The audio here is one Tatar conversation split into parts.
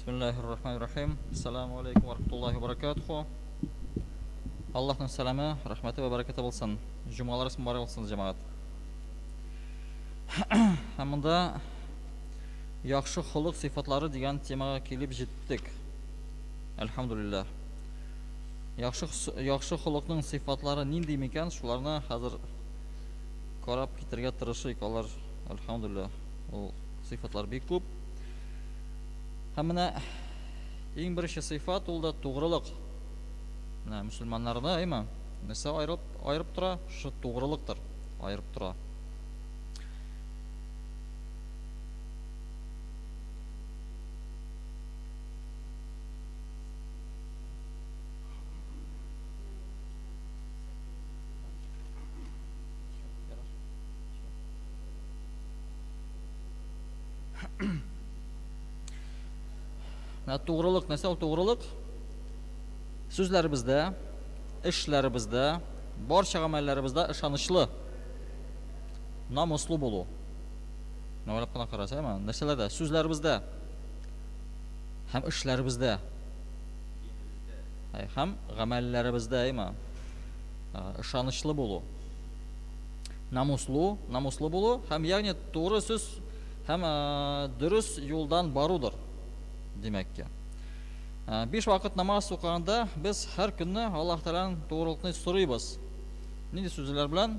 Bismillahirrahmanirrahim. Assalamualaikum warahmatullahi wabarakatuh. Allohning salami, rahmati va barakati bo'lsin. Jumalaringiz muborak bo'lsin, jamoat. Hamda yaxshi xuluq sifatlari degan temaga kelib jetdik. Alhamdulillah. Yaxshi xuluqning sifatlari nindi ekan? Shularni hozir qarab ketirga tirishik. Ular alhamdulillah, u sifatlar bek ko'p. Hamına eng birinchi sifat ul da to'g'rilik. Mana musulmonlarni ayma, nisa ayirib tura, shu to'g'rilikdir, ayirib tura. To'g'rilik, nasa ul to'g'rilik? So'zlarimizda, ishlarimizda, barcha amallarimizda ishonchli, namusli bo'lu. Nima qana qarasaymi? Nasalarda, so'zlarimizda, ham ishlarimizda, ham amallarimizda, ishonchli bo'lu. Namusli bo'lu, ham ya'ni to'g'ri so'z, ham durust yo'ldan borudir. Demek ki. 5 vaqt namoz o'qiganda biz har kuni Alloh taolaning to'g'riligini so'raymiz. Nima so'zlar bilan?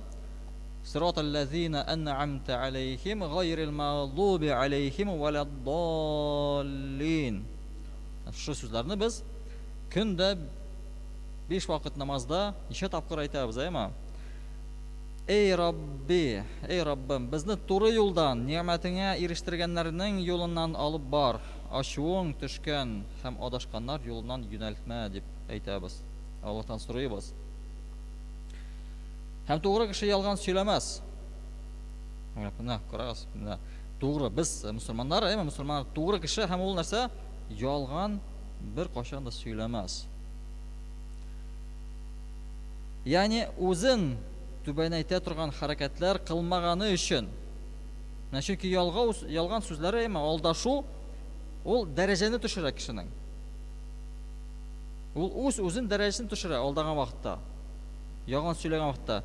Siratal ladzina an'amta alayhim ghayril maghdubi alayhim valaddallin. Shu so'zlarni biz kunda 5 vaqt namozda necha taqdir aytamiz, Ey Rabbim, bizni to'g'ri yo'ldan, ne'matingga erishtirganlarning yo'lidan olib bor. Aşuğun tushgan ham adashganlar yo'lidan yo'naltma deb aytamiz. Allohdan so'raymiz. Ham to'g'ri kishi yolg'on so'ylamas. Mana qarasiz, to'g'ri biz musulmonlar, musulmonlar to'g'ri kishi ham u narsa yolg'on bir qachon da so'ylamas. Ya'ni o'zin tubayna ayta turgan harakatlar qilmagani uchun. Chunki yolg'on so'zlari aldashu ol darajani tushiradi kishining. Ol o'zin darajasini tushiradi oldigan vaqtda. Yolg'on so'ylagan vaqtda.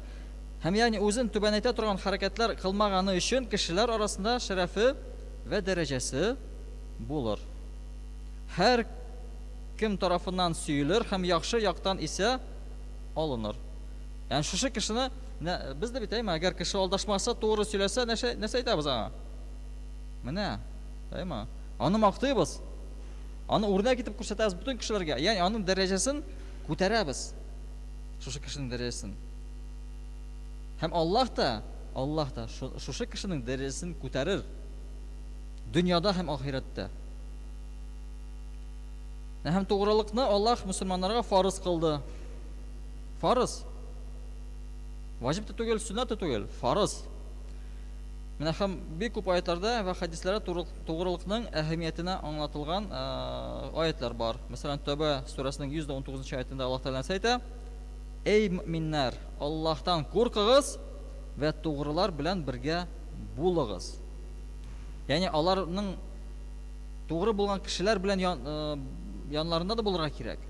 Ham ya'ni o'zin tuban ayta turgan harakatlar qilmagani uchun kishilar orasida sharafi va darajasi bo'lar. Har kim tarafidan suyulur, ham yaxshi yoqdan esa olinur. Ya'ni shu kishini biz deb aytaymi, agar kishi aldashmasa, to'g'ri so'ylasa, nasa aytamiz ana? Mana, Onu maqtaymiz. Onu o'rnak etib ko'rsatamiz butun kishilarga. Ya'ni uning darajasini ko'taramiz. Shu kishining darajasini. Ham Alloh da shu kishining darajasini ko'tarir. Dunyoda ham oxiratda. Ham to'g'rilikni Alloh musulmonlarga farz qildi. Farz. Vojib tugul, sunnat tugul, farz. Mana ham bek ko'p oyatlarda va hadislarda to'g'rilikning ahamiyatini anglatilgan oyatlar bor. Masalan, Tavba surasining 119-oyatida Alloh taolasi aytadi: "Ey mu'minlar, Allohdan qo'rqing'iz va to'g'rilar bilan birga bo'ling'iz." Ya'ni ularning to'g'ri bo'lgan kishilar bilan yonlarida da bo'lirga kerak.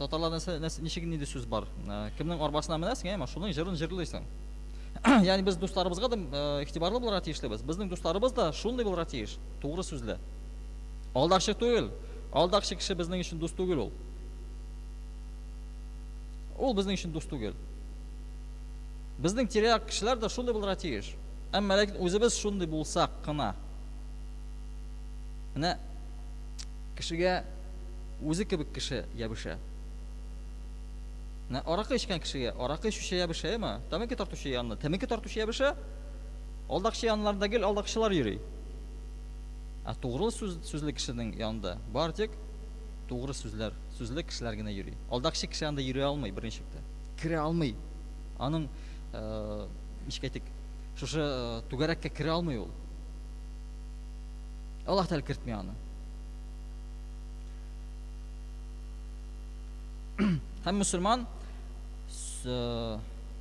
Tatarlarda nechigini so'z bor. Kimning orbasidan minasing, shuning jirini jirlaysan. Yani biz do'stlarimizga da ihtiborli bo'lar tiyishlibiz. Bizning do'stlarimiz da shunday bo'lar tiyish. To'g'ri so'zlar. Aldaqchi to'g'il. Aldaqchi kishi bizning uchun do'st to'g'il ol. Ol bizning uchun do'st to'g'il. Bizning tiryak kishilar da shunday bo'lar tiyish. Ammo lekin o'zimiz shunday bo'lsak qana. Mana kishiga o'zi kibik kishi yabisha. Araqı içken kişiye, araqı içişe yabışayma, tabii ki tartışıyor yanında, tabii ki tartışıyor yabışa, aldakçı yanlarında gel, aldakçılar yürüyor. Doğru sözlü kişinin yanında, barcık doğru sözlü kişiler yine yürüyor. Aldakçı kişi yanında yürüye almayı birinci şekilde, kire almayı, anın işketik, şu tugarakka kire almayı ol. Allah tel kirtmiyor anı. Hem Müslüman,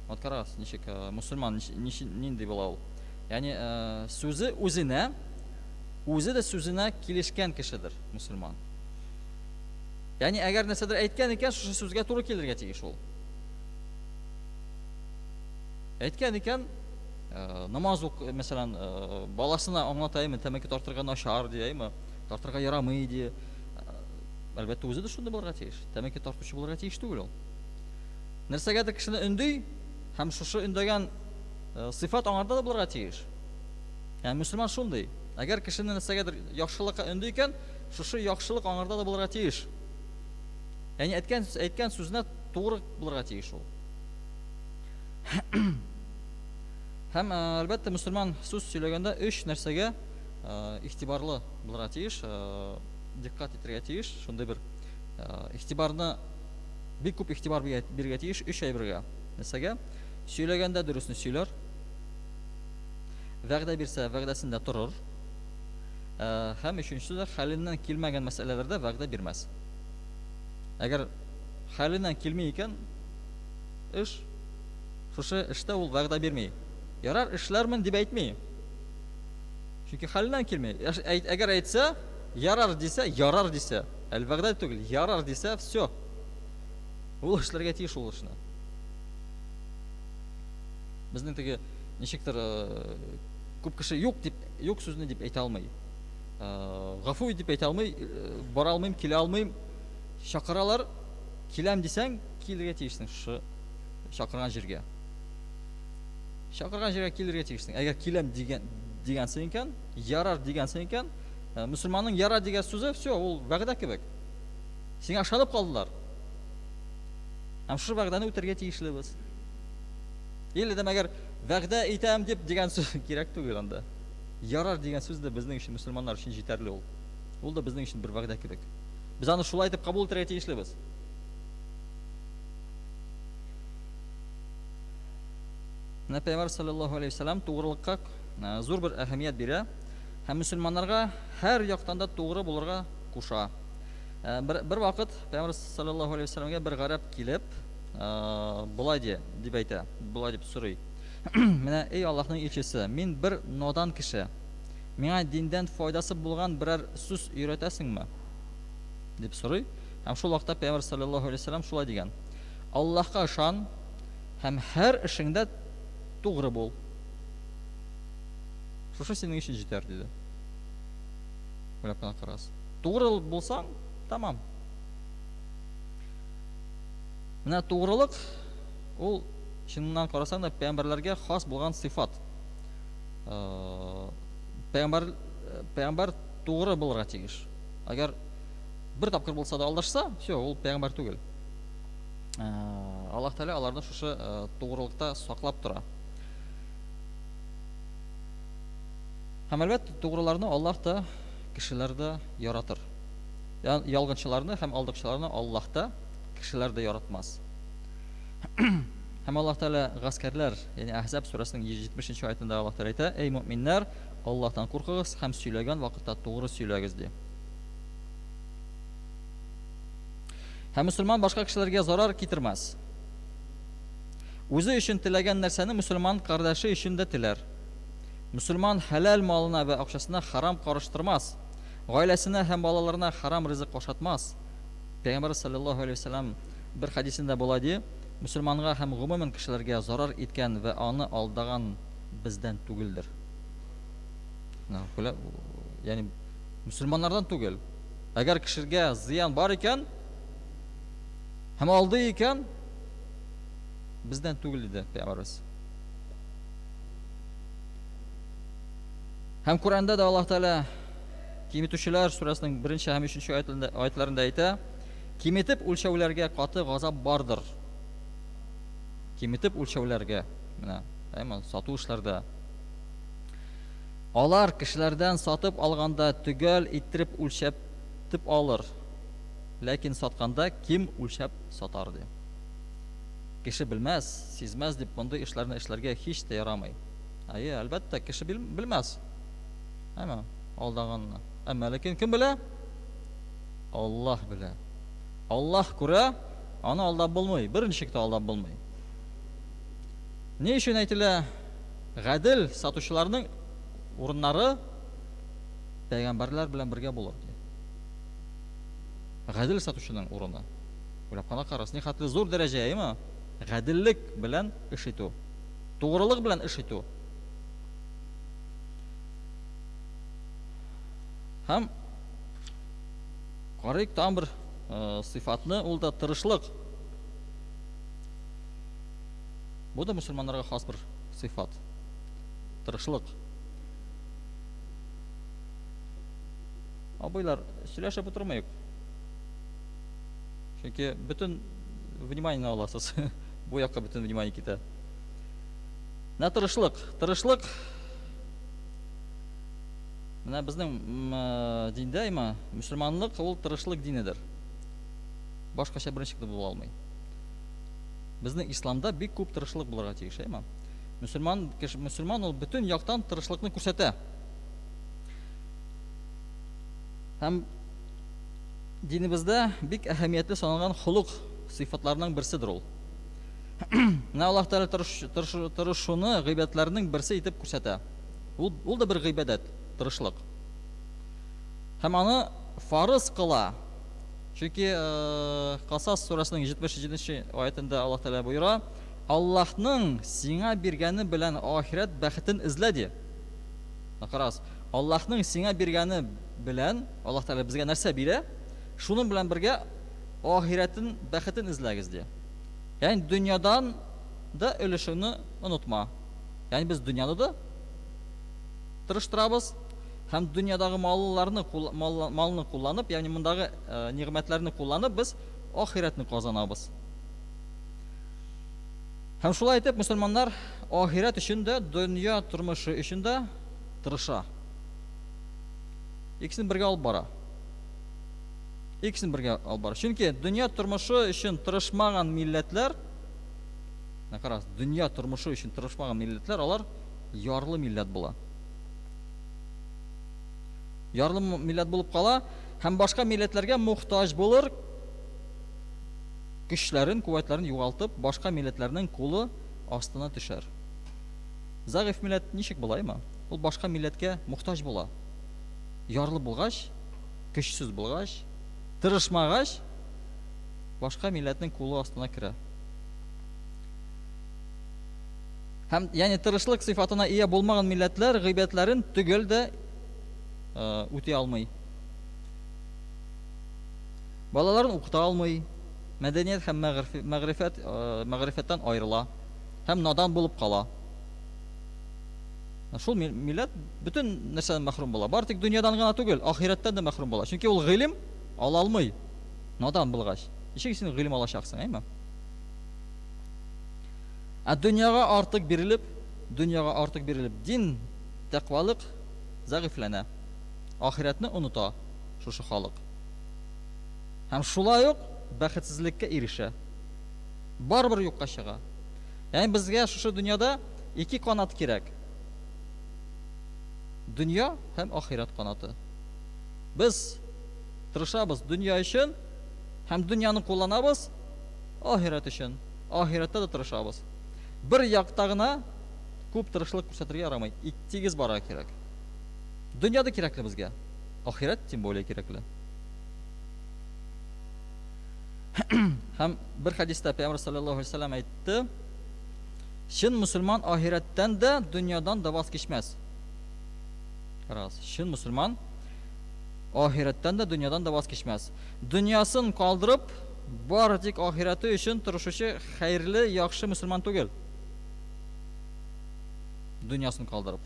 отkaras, nişik Müslüman nindi bilal. Yani sözü özüne o'zi de so'zina kelishgan kishidir musulmon. Ya'ni agar narsadir aytgan ekan, shu so'zga to'g'ri kelirga tegish ol. Aytgan ekan, namoz masalan, bolasini anglataymi, tamaki tortirga noshar deymi, tortirga yaramaydi. Albatta o'zi de shunda bo'larga tegish. Tamaki tortuvchi bo'larga tegish tugul ol. Narsagadir kishini undiy, ham shu undagan sifat onlarda da bo'larga tegish. Ya'ni musulmon shunday. Agar kishini narsagadir yaxshilikqa undiy ekan, shu yaxshilik onlarda da bo'larga tegish. Ya'ni aytgan so'zini to'g'ri bo'larga tegish ol. Ham albatta musulmon so'z so'ylaganda 3 narsaga ihtiborli bo'larga tegish, diqqat etirga tegish, shunday bir ihtiborni bir ko'p ihtimor berga tegish 3 ay birga. Narsaga so'ylaganda durustni so'ylar, va'da bersa va'dasida turur, ham uchinchisi halidan kelmagan masalalarda va'da bermas. Agar halidan kelmay ekan ish, shu ishda ul va'da bermay. Yarar ishlarman deb aytmay. Chunki halidan kelmay. Agar aytsa, yarar desa, al-va'da tugul, yarar desa, все. Ул ishlarga tegish ул ishni. Bizning tagi nechikdir ko'p kishi yo'q so'zni deb ayta olmay. G'afuy deb ayta olmay, bora olmayman, kela olmayman. Chaqiralar, kelam desang, kelirga tegishsin shu chaqirgan yerga. Chaqirgan yerga kelirga tegishsin. Agar kelam degansan ekan, yarar degansan ekan, musulmonning yarar degan so'zi, все, ul va'da kerak. Senga ishonib qoldilar. Ham shu va'dani o'tirga tegishli biz. Eldam agar va'da aytam deb degan so'z kerak tugul unda. Yarar degan so'z da bizning uchun musulmonlar uchun yetarli ol. Ul da bizning uchun bir va'da kerak. Biz uni shulay deb qabul ettirga tegishli biz. Payg'ambar sallallohu alayhi vasallam to'g'rilikqa zo'r bir ahamiyat bera. Ham musulmonlarga har yoqdan da to'g'ri bo'lirga qo'sha. Bir vaqt Payg'ambar sallallohu alayhi vasallamga bir g'arab kelib, bulay deb ayta, bulay deb so'ray. Mana ey Allohning elchisi, men bir nodon kishi. Menga dindan foydasi bo'lgan biror so'z o'rgatasizmi? deb so'ray. Ham shu vaqtda Payg'ambar sallallohu alayhi vasallam shulay degan: Allohga ishon, ham har ishingda to'g'ri bo'l. Shu sening uchun yetar dedi. O'ylab qarasiz. To'g'ri bo'lsang, tamam. Mana to'g'rilik ul shundan qarasangda payg'ambarlarga xos bo'lgan sifat. Payg'ambar to'g'ri bo'lirga tegish. Agar bir topqir bo'lsa da aldashsa, все, ul payg'ambar tugul. Alloh taolo ularni shu to'g'rilikda saqlab tura. Ham albatta to'g'rilarni Alloh da kishilarda yaratir. Yani yolg'onchilarni ham aldoqchilarni Alloh da kishilarda yaratmas. Ham Alloh taolo g'askarlar, ya'ni Ahzab surasining 70-oyatida Alloh taolo ayta: "Ey mu'minlar, Allohdan qo'rqingiz, ham suylagan vaqtda to'g'ri suylagingiz" deydi. Ham musulmon boshqa kishilarga zarar keltirmas. O'zi uchun tilagan narsani musulmon qardoshi uchun da tilar. Musulmon halal molini va aqshasini harom qarashtirmas. Oilasini ham bolalarini harom rizq qo'shatmas. Payg'ambar sallallohu alayhi vasallam bir hadisida bo'ladi: musulmonga ham umuman kishilarga zarar etgan va uni aldagan bizdan tugildir. Ya'ni musulmonlardan tugil. Agar kishiga ziyon bor ekan, ham oldi ekan, bizdan tugil dedi Payg'ambarimiz. Ham Qur'onda da Alloh taolo Kimituvchilar surasining 1 ham 3-oyatlarida ayta: Kimitib o'lchovlarga qattiq g'azab bordir. Kimitib o'lchovlarga, mana, ayman sotuv ishlarda. Olar kishilardan sotib olganda tugal ittirib o'lchab olur. Lekin sotganda kim o'lchab sotar deb. Kishi bilmas, sezmas deb bunday ishlarga hech de yaramay. Albatta kishi bilmas. Ayman aldaganni. Ammo lekin kim bile? Alloh bile. Alloh ko'ra, onu aldab bo'lmay, birinchilikda aldab bo'lmay. Ne uchun aytilar? G'adil sotuvchilarning o'rinlari Пәйгамбәрләр белән бергә булыр ди. Гадел сатучының урыны. Уйлап кана карас, ни хәтле зур дәрәҗә, әйме? Гаделлек белән эш итү. Тугрылык белән эш итү. Һәм карыйк там бер сыйфатны, ул да тырышлык. Бу да мөселманнарга хас бер сыйфат. Тырышлык. Абыйлар, сөйләшеп утырмыйк. Чөнки бөтен внимание аласыз. Бу якка бөтен внимание китә. На тырышлык. Тырышлык менә безнең диндә әйме, мөселманлык ул тырышлык динедер. Башкача беренче дә була алмый. Безнең исламда бик күп тырышлык булырга тиеш, әйме? Мөселман ул бөтен яктан тырышлыкны күрсәтә. Һәм динебездә бик әһәмиятле саналган холык сыйфатларының берседер ул. Менә Аллаһ Тәгалә тырышуны гыйбадатларның берсе итеп күрсәтә. Ул да бер гыйбадат, тырышлык. Һәм аны фарыз кыла. Чөнки Касас сурасының 77-нче аятында Аллаһ Тәгалә буйра: "Аллаһның сиңа биргәне белән ахират бәхетен эзлә" ди. Карас, Аллаһның сиңа биргәне белән Аллаһ Тәгалә безгә нәрсә бирә? Шуның белән бергә ахиратын бәхетен эзләгез ди. Ягъни дөньядан да өлешеңне онытма. Ягъни без дөньяны да тырыштырабыз һәм дөньядагы малны кулланып, ягъни мондагы нигъмәтләрне кулланып без ахиратны казанабыз. Һәм шулай итеп мөселманнар ахират өчен дә, дөнья тормышы өчен дә тырыша. Икесен бергә алып бара. Чөнки дөнья тормышы өчен тырышмаган милләтләр, карас, дөнья тормышы өчен тырышмаган милләтләр, алар ярлы милләт була. Ярлы милләт булып кала һәм башка милләтләргә мохтаҗ булыр, көчләрен, куәтләрен югалтып, башка милләтләрнең кулы астына төшәр. Загыйф милләт ничек була, әйме? Ул башка милләткә мохтаҗ була. Ярлы булгач, көчсез булгач, тырышмагач, башка милләтнең кулы астына керә. Һәм ягъни тырышлык сыйфатына ия булмаган милләтләр гыйбадатларын түгел дә үти алмый. Балаларын укыта алмый, мәдәният һәм мәгърифәттән аерыла һәм надан булып кала. Шул милләт бөтен нәрсәдән мәхрүм була. Бары тик дөньядан гына түгел, ахираттан да мәхрүм була. Чөнки ул гыйлем ала алмый, надан булгач. Ничек син гыйлем алачаксың, әйме? Дөньяга артык бирелеп, дин, тәкъвалык загыйфләнә. Ахиратны оныта шушы халык. Һәм шулай ук бәхетсезлеккә ирешә. Барбыр юкка чыга. Ягъни безгә шушы дөньяда ике канат кирәк. Дөнья һәм ахират канаты. Без тырышабыз дөнья өчен һәм дөньяны кулланабыз ахират өчен. Ахиратта да тырышабыз. Бер якта гына күп тырышлык күрсәтергә ярамый. Тигез бара кирәк. Дөньяда кирәкле безгә. Ахират тем более кирәкле. Һәм бер хадистә Пәйгамбәр саллаллаһу алейһи ва саллям әйтте: "Чын мөселман ахираттан да, дөньядан да ваз кечмәс." Карас, чын мөселман ахираттан да, дөньядан да ваз кечмәс. Дөньясын калдырып, бары тик ахираты өчен тырышучы хәерле, яхшы мөселман түгел. Дөньясын калдырып.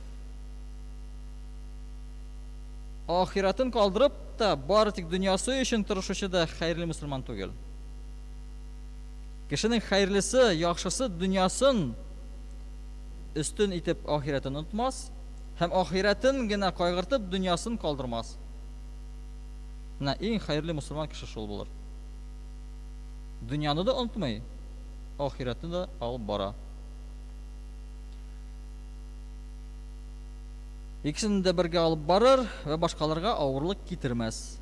Ахиратын калдырып та, бары тик дөньясы өчен тырышучы да хәерле мөселман түгел. Кешенең хәерлесе, яхшысы дөньясын өстен итеп ахиратын онытмас, һәм ахиратын гына кайгыртып дөньясын калдырмас. Менә иң хәерле мөселман кеше шул булыр. Дөньяны да онытмый, ахиратны да алып бара. Икесен дә бергә алып барыр ва башкаларга авырлык китермәс.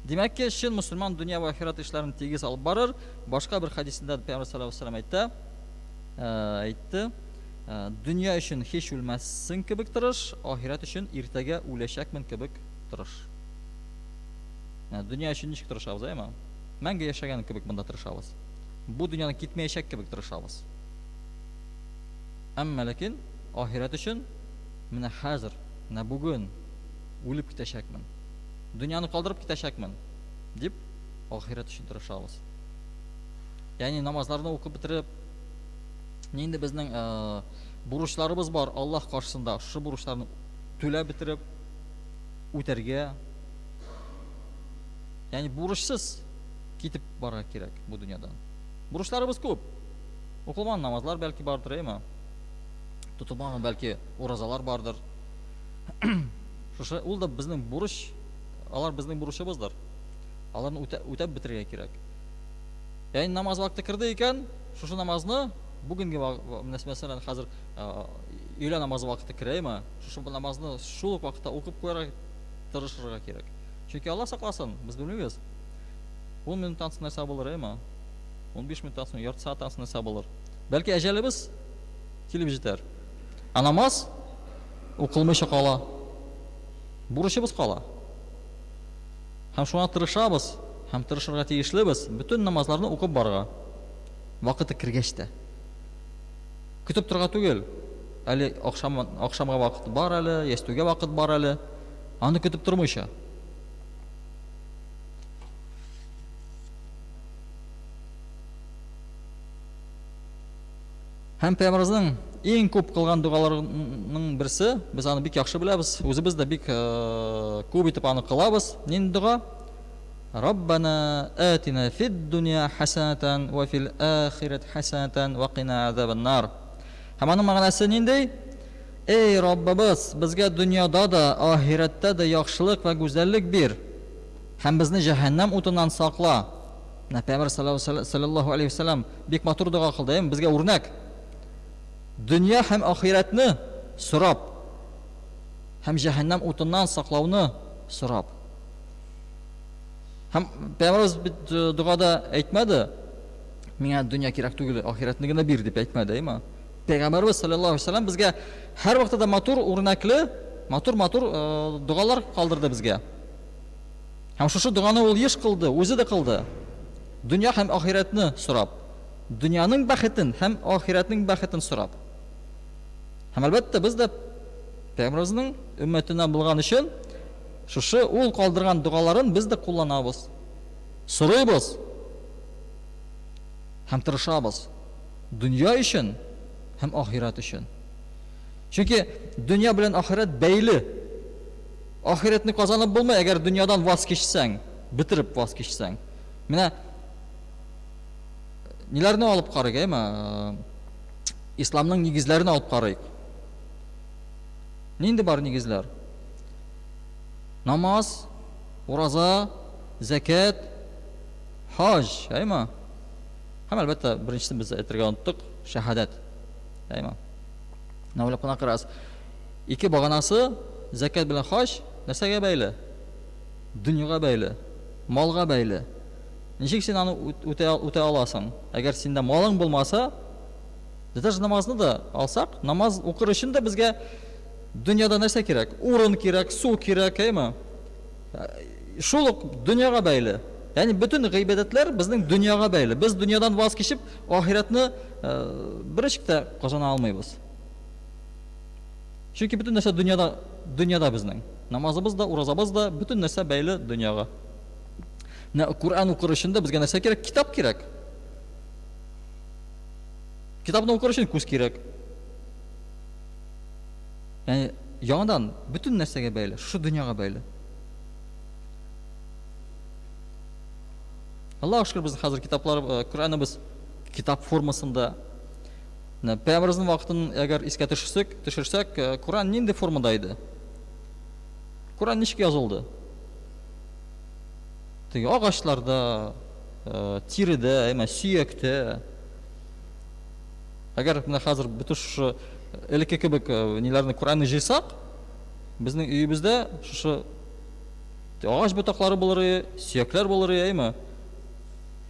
Димәк ки, чын мөселман дөнья ва ахират эшләрен тигез алып барыр. Башка бер хадисендә Пәйгамбәр саллаллаһу алейһи ва саллям әйтте: "Дөнья өчен һич үлмәссең кебек тырыш, ахират өчен иртәгә үләчәкмен кебек тырыш. Дөнья өчен ничек тырышабыз, әйме? Мәңге яшәгән кебек монда тырышабыз. Бу дөньядан китмәячәк кебек тырышабыз. Әмма ләкин ахират өчен менә хәзер, менә бүген үлеп китәчәкмен. Дөньяны калдырып китәчәкмен дип ахират өчен тырышабыз. Ягъни намазларны укып бетереп, инде безнең бурычларыбыз бар Аллаһ каршысында. Шу бурычларны түләп бетереп үтәргә, ягъни бурычсыз китеп барырга кирәк бу дөньядан. Бурычларыбыз күп. Укылган намазлар бәлки бардыр, әйме? Тотылмаган бәлки уразалар бардыр. Шушы ул да безнең бурыч, алар безнең бурычыбыздыр. Аларны үтәп бетергә кирәк. Ягъни намаз вакыты кирде икән, шушы намазны бүгенге мәсәлән хәзер өйлә намазы вакыты кирәме? Шушы намазны шул ук вакытта укып куярга тырышырга кирәк. Чөнки Алла сакласын, без белмибез. 10 минуттан соң нәрсә булыр, әйме? 15 минуттан соң, ярты сааттан соң нәрсә булыр? Бәлки әҗәлебез килеп җитәр. А намаз укылмыйча кала. Бурычыбыз кала. Һәм шуңа тырышабыз, һәм тырышырга тиешлебез бүтән намазларны укып барырга. Вакыты кергәч тә. Көтеп торга түгел. Әле акшамга вакыт бар әле, ястүгә вакыт бар әле. Аны көтеп тормыйча. Һәм Пәйгамбәребезнең иң күп кылган дугаларының берсе, без аны бик яхшы беләбез, үзебез дә бик күп итеп аны кылабыз. Нинди дуга? Раббана атина фид дунья хасанатан ва фил ахирати хасанатан ва кина азабан нар. Һәм аның мәгънәсе нинди? Эй Раббыбыз, безгә дөньяда да, ахиратта да яхшылык ва гүзәллек бир. Һәм безне җәһәннәм утыннан сакла. Пәйгамбер саллаллаһу алейхи ва саллям бик матур дуга кылды, безгә үрнәк. Дөнья һәм ахиратны сорап, һәм җәһәннәм утыннан саклауны сорап. Һәм Пәйгамбербез бит дугада әйтмәде, миңа дөнья кирәк түгел, ахиратны гына бир дип әйтмәде, әйме? Пәйгамбербез саллаллаһу алейхи ва саллям безгә һәр вакытта матур, үрнәкле, матур дугалар калдырды безгә. Һәм шушы дуганы ул еш кылды, үзе дә кылды. Дөнья һәм ахиратны сорап, дөньяның бәхетен һәм ахиратның бәхетен сорап. Һәм әлбәттә без дә Пәйгамберебезнең өммәтеннән булган өчен шушы ул калдырган дугаларын без дә кулланабыз. Сорыйбыз. Һәм тырышабыз. Дөнья өчен һәм ахират өчен. Чөнки дөнья белән ахират бәйле. Ахиратны казанып булмый, әгәр дөньядан ваз кичсәң, битереп ваз кичсәң. Менә ниләрне алып карыйк, әйме? Исламның нигезләрен алып карыйк. Нинди бар нигезләр? Намаз, ураза, закат, хаҗ, әйме? Һәм әлбәттә беренчесен без әйтергә оныттык, шәһадәт. Әйме? Нәүләп кына карас. Ике баганасы закат белән хаҗ нәрсәгә бәйле? Дөньяга бәйле, малга бәйле. Ничек син аны үтә аласың? Әгәр синдә малың булмаса, даже намазны да алсак, намаз укыр өчен дә безгә дөньяда нәрсә кирәк? Урын кирәк, су кирәк, әйме? Шул ук дөньяга бәйле. Ягъни бүтән гыйбадәтләр безнең дөньяга бәйле. Без дөньядан ваз кичеп, ахиратны беричек тә казана алмыйбыз. Чөнки бүтән нәрсә дөньяда безнең. Намазыбыз да, уразабыз да бүтән нәрсә бәйле дөньяга. Кур'ан укыр өчен дә безгә нәрсә кирәк? Китап кирәк. Китапны укыр өчен күз кирәк. Ягъни яңадан бүтән нәрсәгә бәйле, шу дөньяга бәйле. Аллаһ шөкер, безнең хәзер китаплар, Кур'аныбыз китап формасында. Пәйгамберебезнең вакытын әгәр искә төшерсәк, Кур'ан нинди формада иде? Кур'ан ничек язылды? Теге агачларда, тиредә, әйме, сөяктә. Әгәр менә хәзер бүтән шушы элекке кебек ниләрне Кур'анны җыйсак, безнең өебездә шушы агач ботаклары булыр, сөякләр булыр, әйме?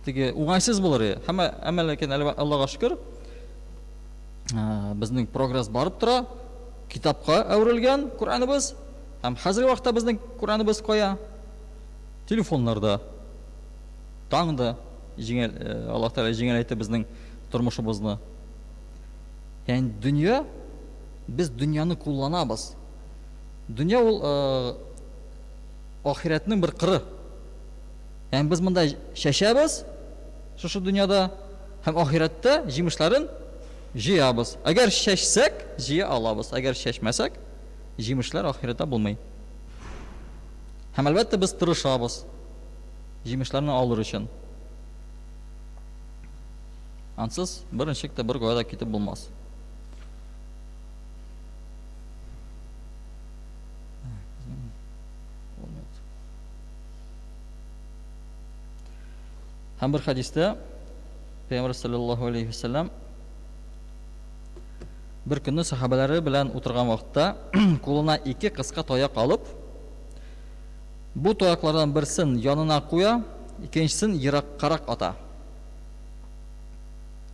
Теге уңайсыз булыр. Әмма ләкин Аллаһка шөкер, безнең прогресс барып тора, китапка әверелгән Кур'аныбыз, Һәм хәзерге вакытта безнең Кураныбыз кая? Телефоннарда. Таңда җиңел Аллаһ Тәгалә җиңеләйтте безнең тормышыбызны. Ягъни дөнья, без дөньяны кулланабыз. Дөнья ул ахиратның бер кыры. Ягъни без монда чәчәбез, шушы дөньяда һәм ахиратта җимешләрен җыябыз. Әгәр чәчсәк, җыя алабыз. Әгәр чәчмәсәк, җимешләр ахиратта булмый. Һәм әлбәттә без тырышабыз җимешләрне алыр өчен. Ансыз беренчектә бер гайда китеп булмас. Һәм бер хадистә Пәйгамбәр саллаллаһу алейхи ва саллям бер көнне сахабалары белән утырган вакытта кулына 2 кыска таяк алып, бу таяклардан берсен янына куя, икенчесен ераккарак ата.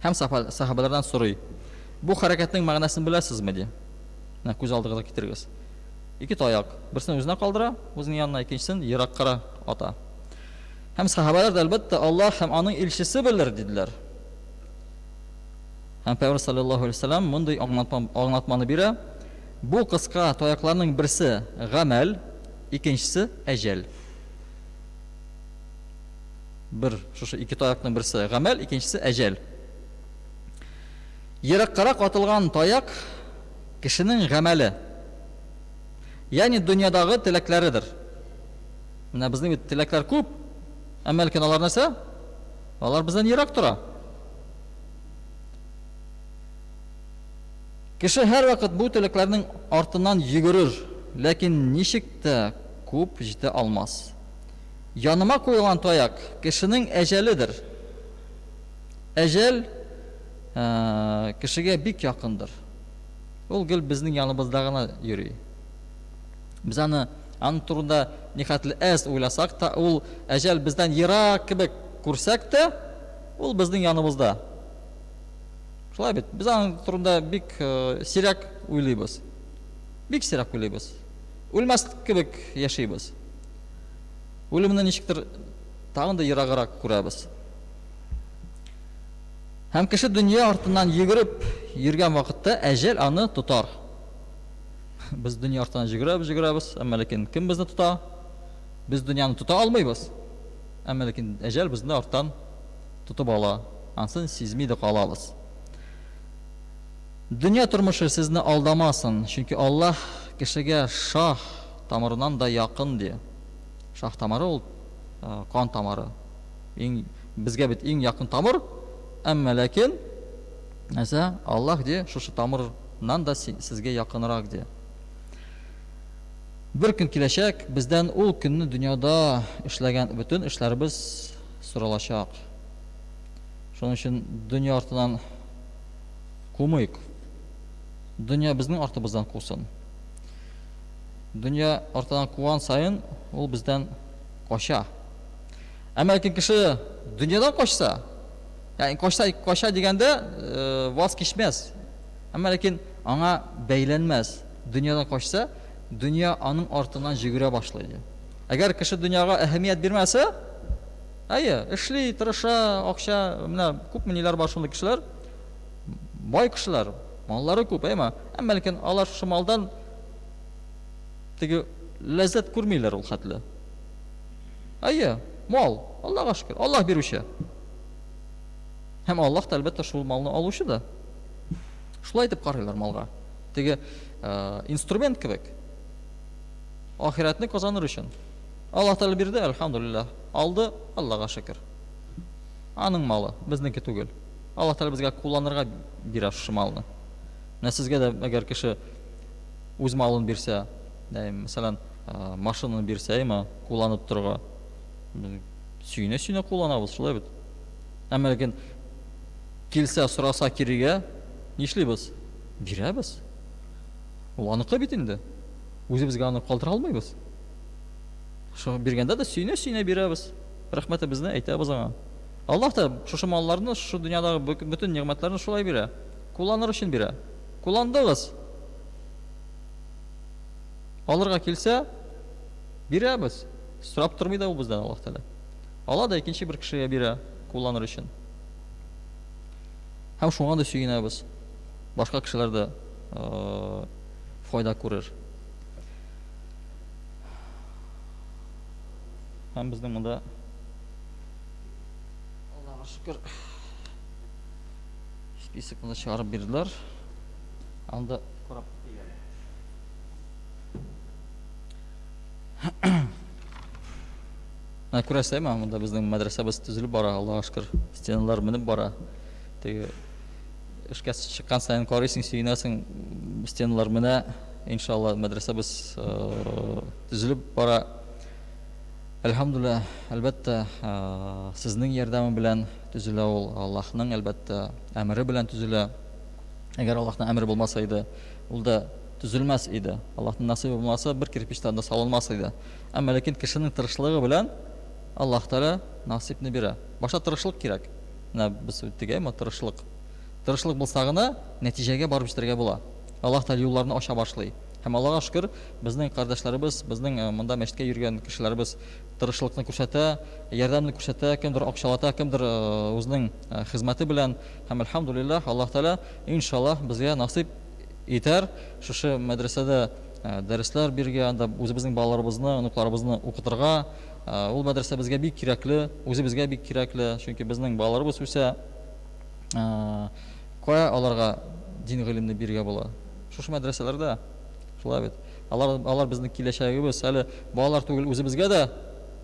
Һәм сахабалардан сорый: "Бу хәрәкәтнең мәгънәсен беләсезме?" ди. Менә күз алдыгызга китерегез. 2 таяк, берсен үзенә калдыра, үзенең янына, икенчесен ераккарак ата. Һәм сахабалар да әлбәттә Аллаһ һәм аның илчесе белер диделәр. Һәм Пәйгамбәр саллаллаһу алейхи ва саллям мондый аңлатманы бирә: бу кыска таякларның берсе гамәл, икенчесе әҗәл. Бер шушы 2 таякның берсе гамәл, икенчесе әҗәл. Ераккарак атылган таяк кешенең гамәле. Ягъни дөньядагы теләкләридер. Менә безнең бит теләкләр күп. Әмма ләкин алар нәрсә? Алар бездән ерак тора. Кеше һәр вакыт бу теләкләрнең артыннан йөгерер, ләкин ничек тә күп җитә алмас. Яныма куелган таяк кешенең әҗәледер. Әҗәл кешегә бик якындыр. Ул гел безнең яныбызда гына йөри. Без аны турында нихәтле уйласак та, ул әҗәл бездән ерак кебек күрсәк тә, ул безнең яныбызда. Шулай бит, без аның турында бик сирәк уйлыйбыз. Бик сирәк уйлыйбыз. Үлмәслек кебек яшәйбез. Үлемне ничектер тагын да ераграк күрәбез. Һәм кеше дөнья артыннан йөгереп йөргән вакытта әҗәл аны тотар. Без дөнья артыннан йөгерәбез, әмма ләкин кем безне тота? Без дөньяны тота алмыйбыз. Әмма ләкин әҗәл безне арттан тотып ала. Ансын сизми дә калабыз. Дөнья тормышы сезне алдамасын, чөнки Аллаһ кешегә шах тамырынан да якын ди. Шах тамыры ул кан тамыры. Безгә бит иң якын тамыр, әмма ләкин нәрсә? Аллаһ ди, шушы тамырнан да сезгә якынрак ди. Бер көн киләчәк, бездән ул көнне дөньяда эшләгән бөтен эшләребез соралачак. Шуның өчен дөнья артыннан кумыйк. Дөнья безнең артыбыздан кусын. Дөнья артыннан куган сайын ул бездән кача. Әмма ләкин кеше дөньядан качса, ягъни кача дигәндә ваз кичмәс. Әмма ләкин аңа бәйләнмәс. Дөньядан качса, дөнья аның артыннан җигерә башлый. Әгәр кеше дөньяга әһәмият бирмәсә, эшли, тырыша, акча, менә күп ниләр бар шундый кешеләр, бай кешеләр, маллары күп, әмма ләкин алар шушы малдан теге ләззәт күрмиләр ул хәтле. Мал, Аллаһка шөкер, Аллаһ бирүче. Һәм Аллаһ та әлбәттә шул малны алучы да. Шулай дип карыйлар малга. Теге инструмент кебек. Ахиратны казаныр өчен. Аллаһ Тәгалә бирде, әлхәмдүлиллаһ. Алды, Аллаһка шөкер. Аның малы, безнеке түгел. Аллаһ Тәгалә безгә кулланырга бирә шушы малны. Менә сезгә дә әгәр кеше үз малын бирсә, мәсәлән, машинаны бирсә, кулланып торырга, сөйнә кулланабыз, шулай бит. Әмма ләкин килсә, сораса кирегә, нишлибез? Бирәбез. Ул аныкы бит инде. Үзебезгә аны калтыра алмыйбыз. Шуны биргәндә дә сөйнә бирәбез. Рәхмәтебезне әйтәбез аңа. Аллаһ та шушы малларны, шушы дөньядагы бөтен ниъмәтләрне шулай бирә. Кулланыр өчен бирә. Кулландыгыз. Алырга килсә, бирәбез. Сорап тормый да ул бездән Аллаһ Тәгалә. Ала да икенче бер кешегә бирә кулланыр өчен. Һәм шуңа да сөенәбез. Башка кешеләр дә файда күрер. Һәм безнең монда Аллаһка шөкер списокны чыгарып бирделәр. Анда карап күрәсезме, монда безнең мәдрәсәбез төзелеп бара, Аллаһка шөкер. Стеналар менеп бара. Теге эшкә чыккан сайын карыйсың, сөенәсең, стеналар менә, иншалла мәдрәсәбез төзелеп бара. Әлхәмдүлилләһ, әлбәттә, сезнең ярдәме белән төзелә ул, Аллаһның әлбәттә әмере белән төзелә. Әгәр Аллаһның әмере булмаса иде, ул да төзелмәс иде. Аллаһның насыйбы булмаса, бер кирпичтән да салынмас иде. Әмма ләкин кешенең тырышлыгы белән Аллаһ Тәгалә насыйпны бирә. Башта тырышлык кирәк. Менә без үттегәме тырышлык. Тырышлык булса гына нәтиҗәгә барып җитәргә була. Аллаһ Тәгалә юлларны ача башлый. Һәм Аллаһка шөкер, безнең кардәшләребез, безнең монда мәчеткә йөргән кешеләребез тырышлыкны күрсәтә, ярдәмне күрсәтә, кемдер акчалата, кемдер үзенең хезмәте белән. Һәм әлхәмдүлилләһ, Аллаһ Тәгалә иншаллаһ безгә насыйп итәр шушы мәдрәсәдә дәресләр биргә, анда үзебезнең балаларыбызны, оныкларыбызны укытырга. Ул мәдрәсә безгә бик кирәкле, үзебезгә бик кирәкле, чөнки безнең балаларыбыз үсә. Кая аларга дин гыйлемне биргә була? Шушы мәдрәсәләрдә. Шулай бит. Алар безнең киләчәгебез. Әле балалар түгел, үзебезгә дә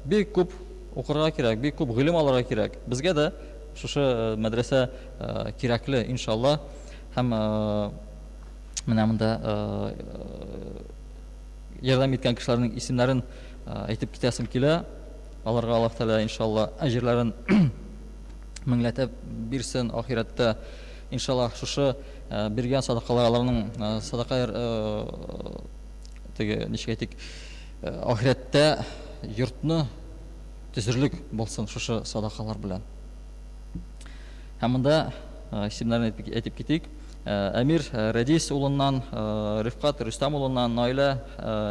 бик күп укырга кирәк, бик күп гыйлем алырга кирәк. Безгә дә шушы мәдрәсә кирәкле, иншалла. Һәм менә монда ярдәм иткән кешеләрнең исемнәрен әйтеп китәсем килә. Аларга Аллаһ Тәгалә иншалла әҗерләрен меңләтеп бирсен ахирәттә. Иншалла шушы биргән садакалар аларның садака теге ничек әйтик, ахирәттә йортны төзерлек булсын шушы садакалар белән. Һәм монда исемнәрен әйтеп китик. Әмир Рәдис улыннан, Рифкат Рөстәм улыннан, Наилә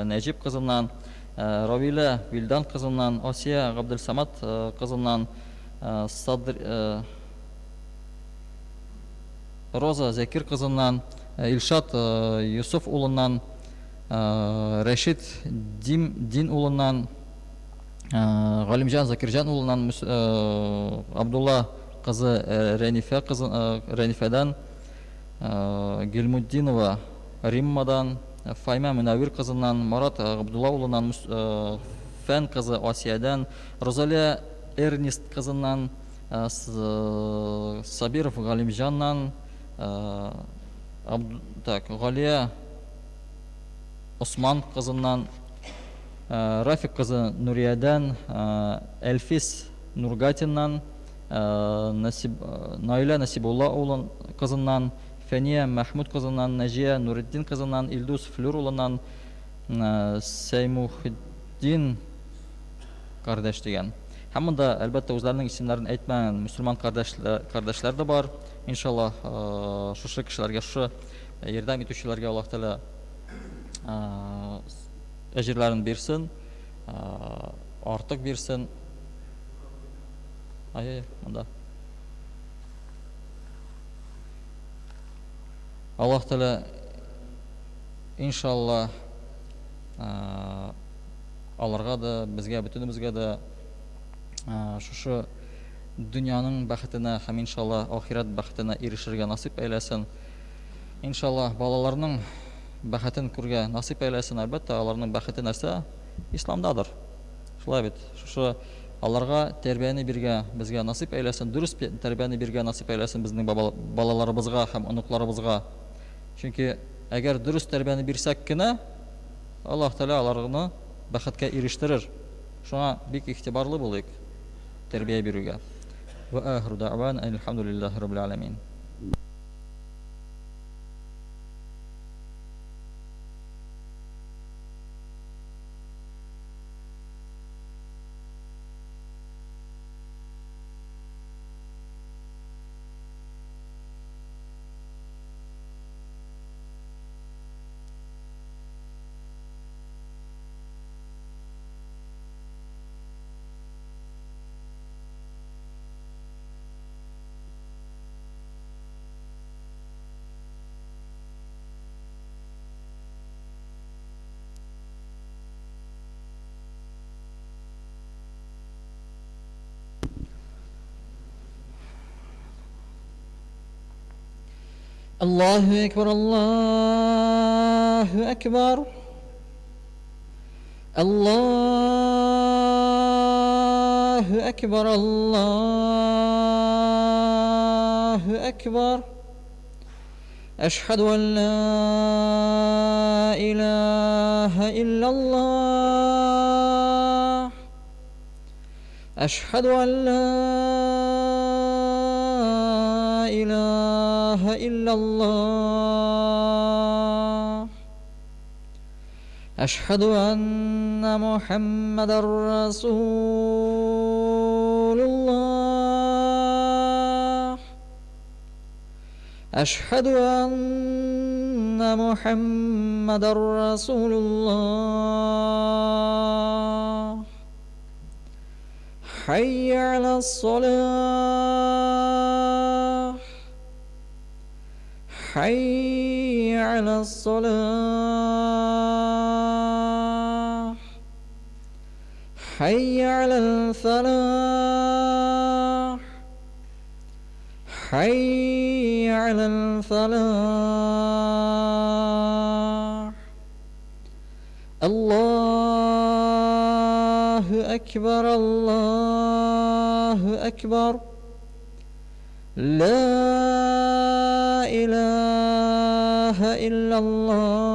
Нәҗип кызыннан, Равилә Вилдан кызыннан, Асия Габделсамат кызыннан, Роза Зәкир кызыннан, Илшат Юсуф улыннан, Рәшид Дин улыннан, Галимҗан Закирҗан улыннан, Абдулла кызы Рәнифәдән, Гилмуддинова Риммадан, Файма Мөнәвир кызыннан, Марат Габдулла улыннан, Фән кызы Асиядән, Розалия Эрнист кызыннан, Сабиров Галимҗаннан, Галия Осман кызыннан, Рафик кызы Нуриядән, Әлфис Нургатиннан, Наилә Насибулла улын кызыннан, Фәния Мәхмүд кызыннан, Нәҗия Нуретдин кызыннан, Илдус Флюр улыннан, Сәймухиддин кардәш дигән. Һәм монда әлбәттә үзләренең исемнәрен әйтмәгән мөселман кардәшләр дә бар. Иншалла шушы кешеләргә, шушы ярдәм итүчеләргә Аллаһ Тәгалә әҗерләрен бирсен, артык бирсен. Монда Аллаһ Тәгалә иншалла аларга да, безгә, бөтенебезгә дә шушы дөньяның бәхетенә һәм иншалла ахират бәхетенә ирешергә насыйп әйләсен. Иншалла балаларның бәхетен күргә насыйп әйләсен. Әлбәттә, аларның бәхете нәрсә? Исламдадыр. Шулай бит. Шушы аларга тәрбияне биргә безгә насыйп әйләсен, дөрес тәрбияне биргә насыйп әйләсен безнең балаларыбызга һәм оныкларыбызга. Чөнки әгәр дөрес тәрбияне бирсәк кенә, Аллаһ Тәгалә аларны бәхеткә ирештерер. Шуңа бик игътибарлы булыйк тәрбия бирүгә. Ва ахиру даъвана алхамдулиллаһи раббил аламин. الله أكبر الله أكبر الله أكبر الله أكبر أشهد أن لا إله إلا الله أشهد أن لا إله إلا الله أشهد أن محمدا رسول الله أشهد أن محمدا رسول الله حي على الصلاة حي على الصلاة حي على الفلاح حي على الفلاح الله أكبر الله أكبر لا إله إلا الله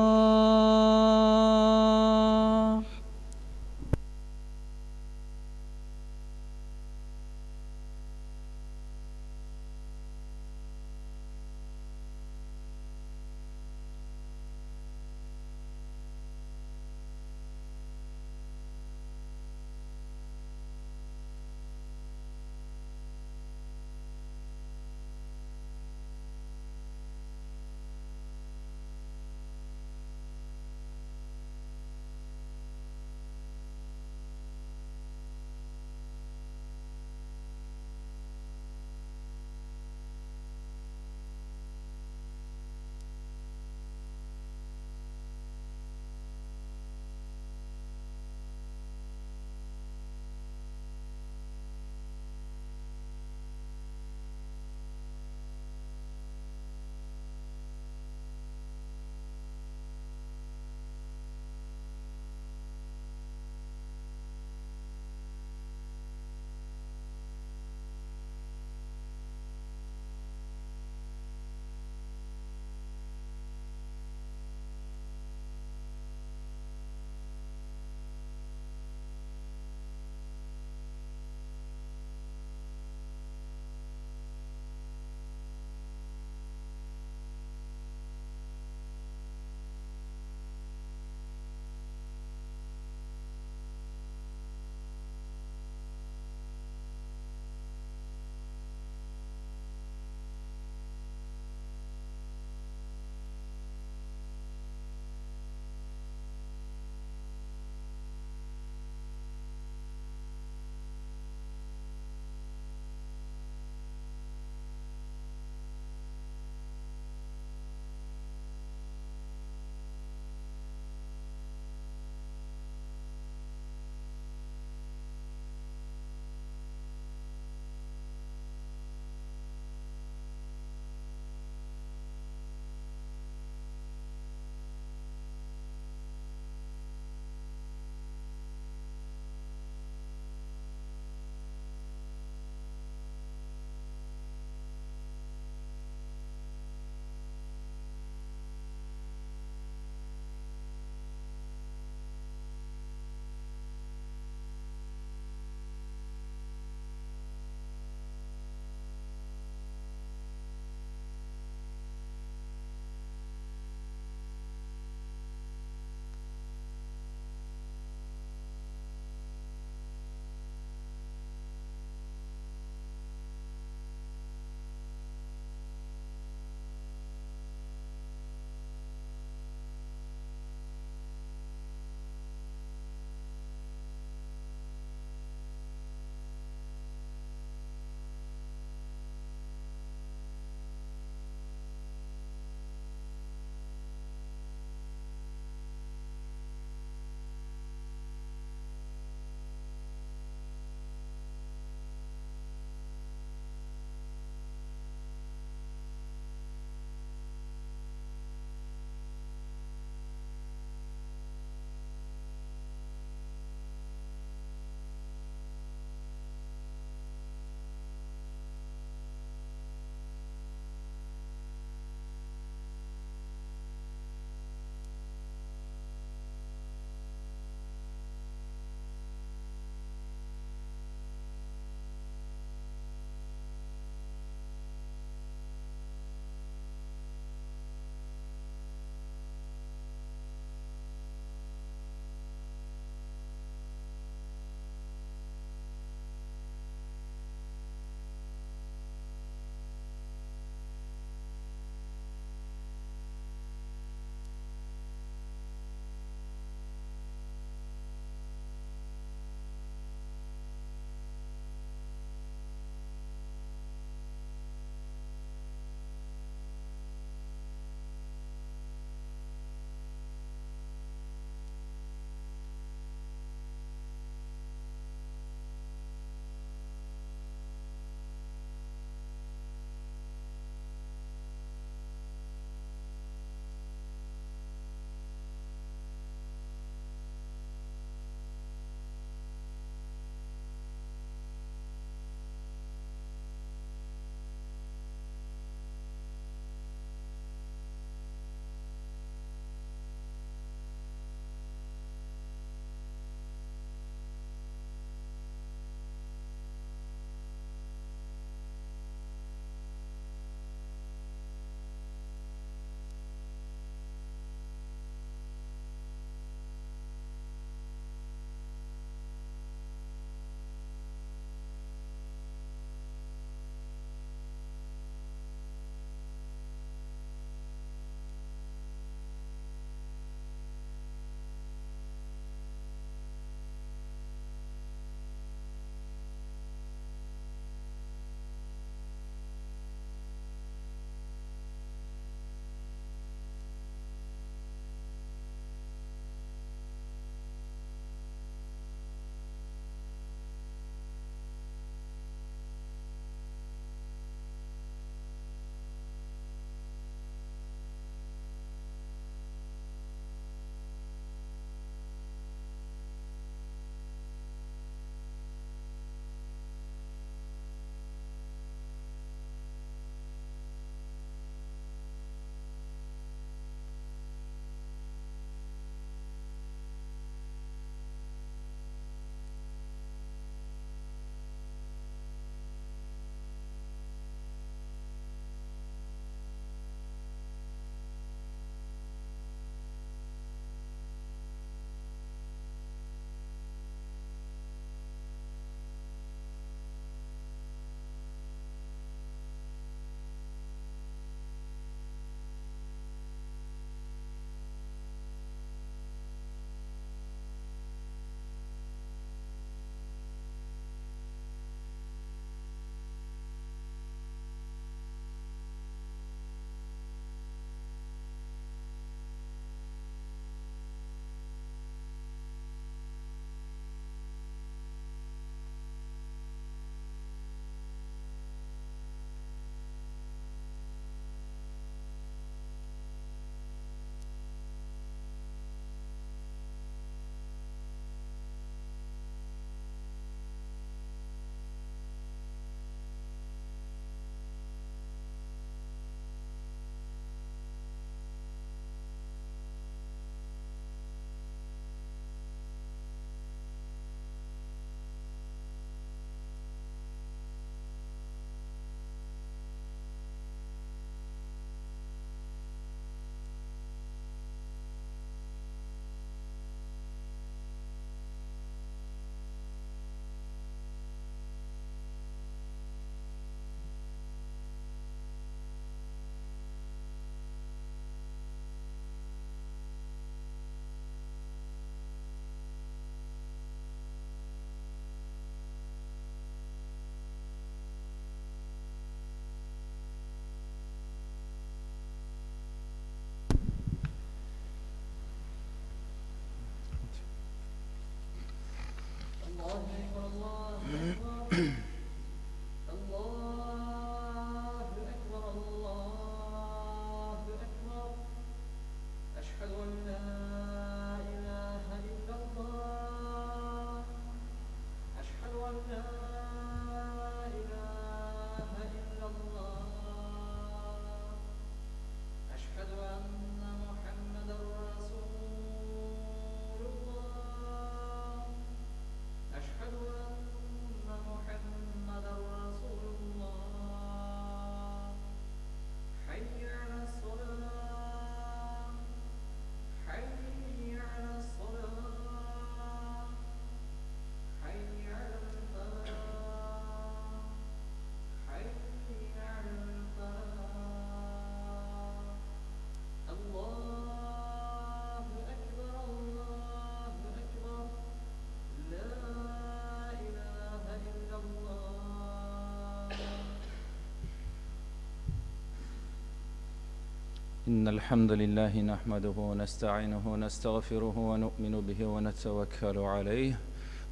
إن الحمد لله نحمده ونستعينه ونستغفره ونؤمن به ونتوكل عليه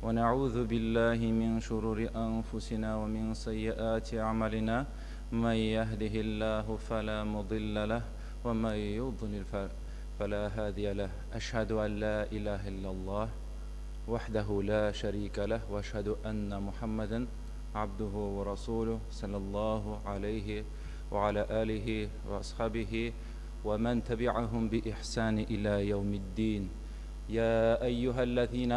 ونعوذ بالله من شرور أنفسنا ومن سيئات أعمالنا من يهده الله فلا مضل له ومن يضلل فلا هادي له أشهد أن لا إله إلا الله وحده لا شريك له وأشهد أن محمدا عبده ورسوله صلى الله عليه وعلى آله وأصحابه ومن تبعهم بإحسان إلى يوم الدين يا أيها الذين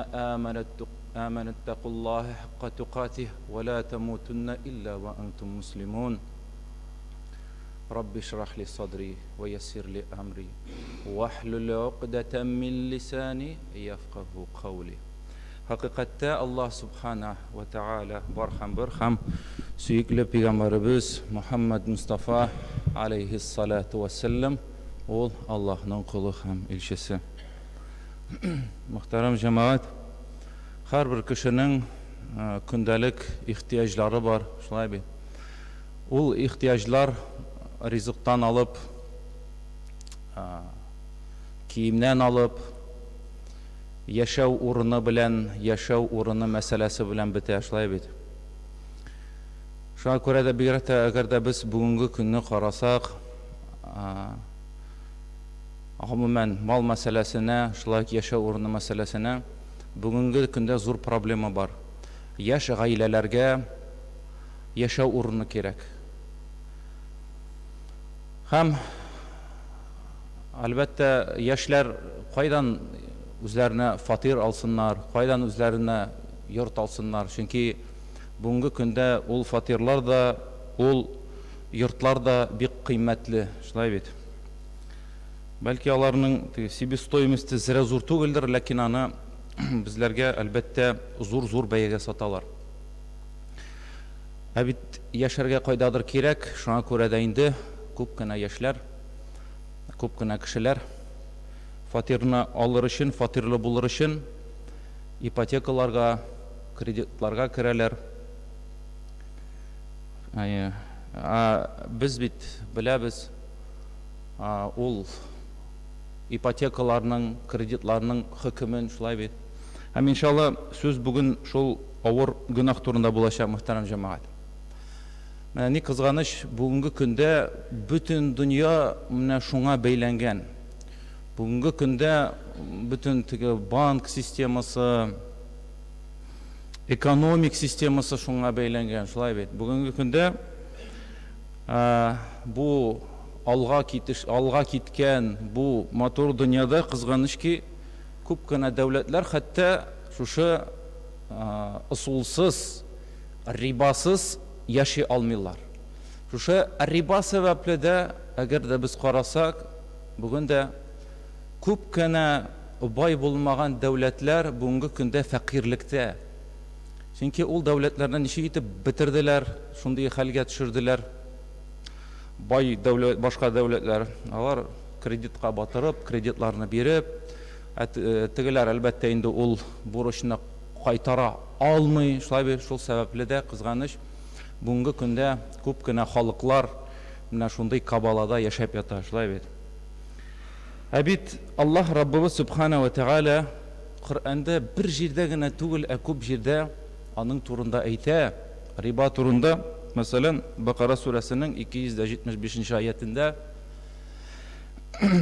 آمنوا اتقوا الله حق تقاته ولا تموتن إلا وأنتم مسلمون رب اشرح لي صدري ويسر لي أمري واحلل عقدة من لساني يفقه قولي Haqiqatda Allah subhanahu wa ta'ala barham süykli Peygamberimiz Muhammed Mustafa aleyhissalatu vesselam ol Allah'ın kulu hem elçisi. Muhterem cemaat, her bir kişinin gündelik ihtiyaçları var. Şulay bir. Ol ihtiyaçlar rızıktan alıp, kiyimden alıp, yaşaw urunu bilen, yaşaw urunu meselesi bilen bite şulay bit. Şuna göre de bir eğer de biz bugünkü günni qarasak, umumen mal meselesine, şulay yaşaw urunu meselesine bugünkü günde zor problemi var. Yaş ailelerge yaşaw urunu kerek. Hem elbette yaşlar qaydan üzerine fatir alsınlar, qaydan üzerine yurt alsınlar. Çünkü bugünkü günde ol fatirlar da, ol yurtlar da bik kıymetli. Şulay bit. Belki alarının себестоимости zira zor tugildir, lakin ana bizlerge elbette zor beyge satalar. Abit yaşarga qaydadır kerek, şuna göre de indi köpkene yaşlar, köpkene kişiler fatirini alır için, fatirli bulur için ipotekalarga, kreditlarga kireler. Biz bit bilemiz, ol ipotekalarının, kreditlarının hükümün şulay bit. Hem inşallah söz bugün şol ağır günah turunda bulaşa muhterem cemaat. Ne kızganış bugünkü günde bütün dünya şuna beylengen. Bugünkü günde bütün bank sisteması, ekonomik sisteması şuna beylengen. Şulay bit. Bugünkü günde bu alga kitken bu motor dünyada kızganış ki köpkene devletler hatta şuşu usulsuz, ribasız yaşay almıyorlar. Şuşu riba sebeple de eğer de biz qarasak bugün de köpkene bay bulmagan devletler bugünkü günde fakirlikte. Çünkü ol devletlerden işi gitip bitirdiler, şunday halga düşürdüler. Bay devlet, başka devletler alar kreditka batırıp, kreditlerini berip, tigiler elbette indi ol borçunu qaytara almay, şulay bir şol sebeple de kızganış bugünkü günde köpkene halklar mena şunday kabalada yaşayıp yata, şulay bir. Abit Allah Rabbimiz Subhanahu ve Teala Kur'an'da bir jirde gene tugul köp jirde anın turunda ayta, riba turunda. Mesela Bakara suresinin 275. ayetinde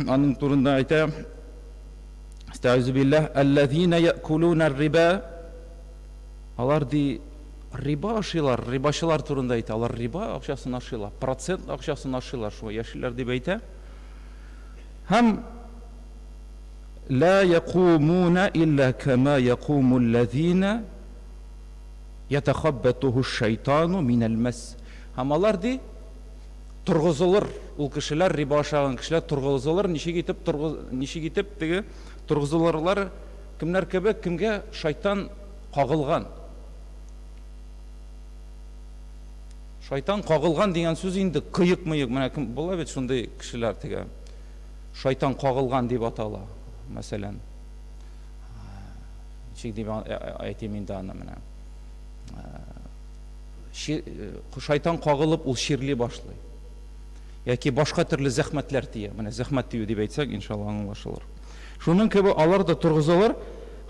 anın turunda ayta Estağfirullah ellezine yekulûner riba alar di riba aşılar, ribaşılar turunda ayta alar riba akşasını aşılar, procent akşasını aşılar şu yaşlılar diye ayta hem la yekumûne illa kema yekumûllezine يَتَخَبَّتُهُ الشَّيْطَانُ مِنَ الْمَسِّ Hamalar di turguzulur. Ol kişiler, riba aşağın kişiler turguzulur. Nişi gitip digi turguzulurlar. Kimler kebek, kimge şeytan qağılgan. Şeytan qağılgan degen söz indi kıyık mıyık. Mana kim bola bet şunday kişiler digi. Şeytan qağılgan deb atala. Mesela. Şik deb aytayım indi ana mana. Şeytan qağılıp ул ширли башлый. яки башка төрле зәхмәтләр тия. Менә зәхмәт тию дип әйтсәк, иншалла аңлашылыр. Шуның кебек алар да тургызалар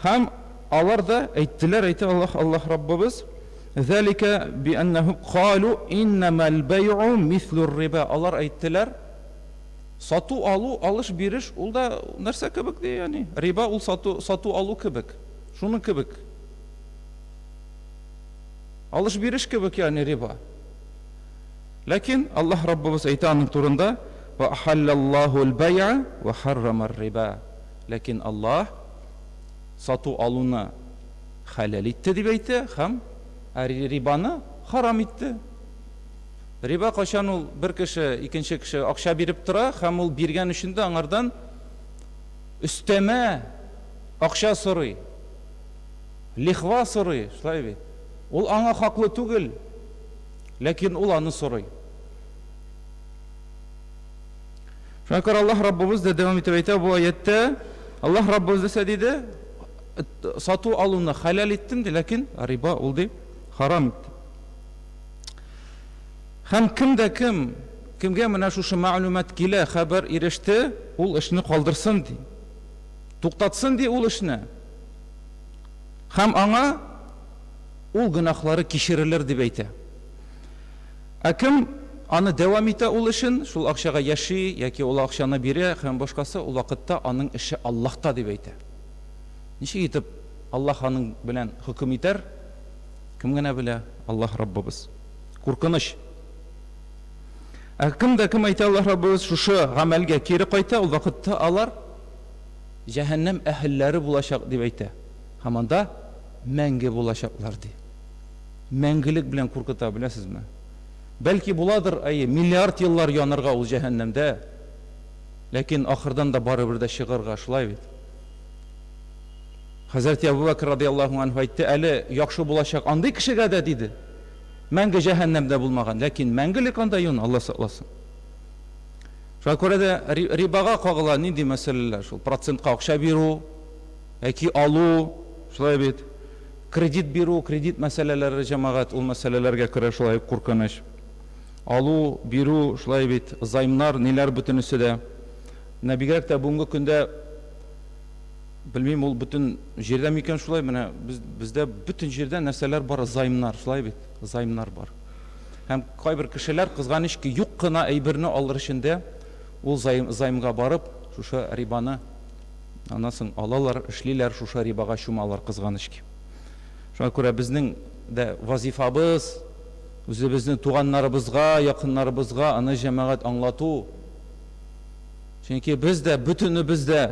һәм алар да әйттеләр, әйтте Аллаһ Раббыбыз, «Зәлика бианнахум қалу иннамал бай'у мислур риба». Алар әйттеләр, сату алу, алыш бириш, ул да нәрсә кебек ди, яни риба ул сату алу кебек. Шуның кебек. Алыш бириш кебек, яни риба. Ләкин Аллаһ Раббыбыз әйтә аның турында, «Ва ахаллаллаху ал-бай'a ва харрама ар-риба». Ләкин Аллаһ сату алуны халал итте дип әйтте һәм рибаны харам итте. Риба качан ул бер кеше икенче кеше акча биреп тора һәм ул биргән өчен дә аңардан өстәмә акча сорый. Лихва сорый, шулай бит. Ул аңа хаклы түгел, ләкин ул аны сорый. Шәкәр Аллаһ Раббыбыз да дәвам итеп әйтә бу аятта, Аллаһ Раббыбыз да диде, сату алуны халал иттем ди, ләкин риба ул ди харам итте. Һәм кемгә менә шушы мәгълүмат килә, хәбәр иреште, ул эшне калдырсын ди. Туктатсын ди ул эшне. Һәм аңа ул гынахлары кичерелер дип әйтә. Кем аны дәвам итә ул эшен, шул акчага яши, яки ул акчаны бирә, һәм башкасы, ул вакытта аның эше Аллаһта дип әйтә. Ничек итеп Аллаһ аның белән хөкем итәр? Кем генә белә? Аллаһ Раббыбыз. Куркыныч. Кем әйтә Аллаһ Раббыбыз шушы гамәлгә кире кайта, ул вакытта алар җәһәннәм әһелләре булачак дип әйтә. Һәм анда мәңге булачаклар ди. Мәңгелек белән куркыта, беләсезме? Бәлки буладыр, миллиард еллар янырга ул җәһәннәмдә. Ләкин ахырдан да барыбер дә чыгарга, шулай бит. Хәзрәт Абу Бәкр радиллаһу анһу әйтте, әле яхшы булачак андый кешегә дә диде. Мәңге җәһәннәмдә булмаган, ләкин мәңгелек анда юн, Алла сакласын. Шуңа күрә дә рибага кагыла нинди мәсьәләләр, шул процентка акча бирү, яки алу, шулай бит. Кредит бирү, кредит мәсьәләләре җәмәгать, ул мәсьәләләргә керә, шулай куркыныч. Алу, бирү, шулай бит, займнар, ниләр бөтенесе дә. Нәбигәрәк тә бүгенге көндә белмим, ул бөтен җирдә микән шулай, менә бездә бөтен җирдә нәрсәләр бар, займнар, шулай бит, займнар бар. Һәм кайбер кешеләр кызганыч ки, юк кына әйберне алыр өчен ул займга барып, шушы рибаны анасын алалар, эшлиләр, шушы рибага чумалар, кызганыч ки. Шуңа күрә безнең дә вазифабыз үзебезнең туганнарыбызга, якыннарыбызга аны җәмәгать аңлату. Чөнки без дә бөтенебез дә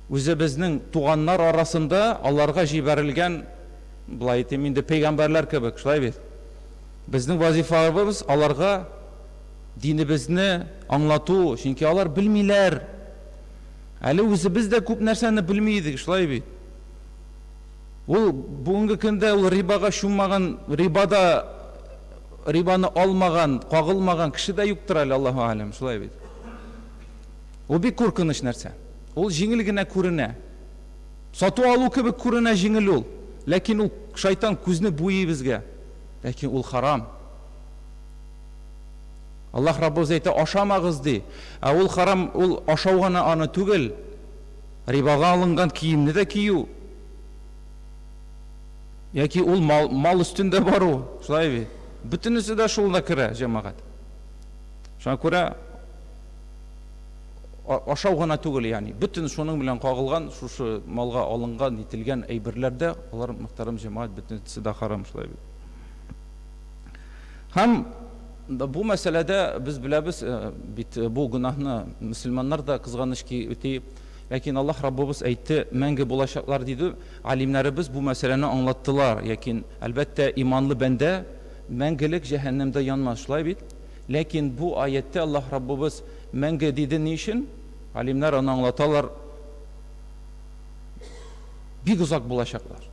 үзебезнең туганнар арасында аларга җибәрелгән, булай әйтим инде, пәйгамбәрләр кебек, шулай бит. Безнең вазифабыз аларга динебезне аңлату, чөнки алар белмиләр. Әле үзебез дә күп нәрсәне белми идек, шулай бит. Ул бүгенге көндә ул рибага чуммаган, рибаны алмаган, кагылмаган кеше дә юктыр әле, Аллаһу алем, шулай бит. Ул бик куркыныч нәрсә. Ул җиңел генә күренә. Сату алу кебек күренә, җиңел ул. Ләкин ул шайтан күзне буйый безгә. Ләкин ул харам. Аллаһ Раббыбыз әйтә, ашамагыз ди. Ул харам, ул ашау гына аны түгел. Рибага алынган киемне дә кию. Яки ул мал өстендә бару, шулай бит. Бөтенесе дә шулда керә, җәмәгать. Шуңа күрә ашау гына түгел, яни бөтен шуның белән кагылган, шушы малга алынган, ителгән әйберләрдә, алар мөхтәрәм җәмәгать, бөтенесе дә харам, шулай бит. Һәм бу мәсьәләдә без беләбез, бит бу гөнаһны мөселманнар да кызганыч ки үти, ләкин Аллаһ Раббыбыз әйтте, мәңге булачаклар диде. Алимнәребез бу мәсьәләне аңлаттылар, ләкин әлбәттә иманлы бәндә мәңгелек җәһәннәмдә янмас, шулай бит. Ләкин бу аятта Аллаһ Раббыбыз мәңге диде ни өчен? Алимнәр аны аңлаталар. Бик узак булачаклар.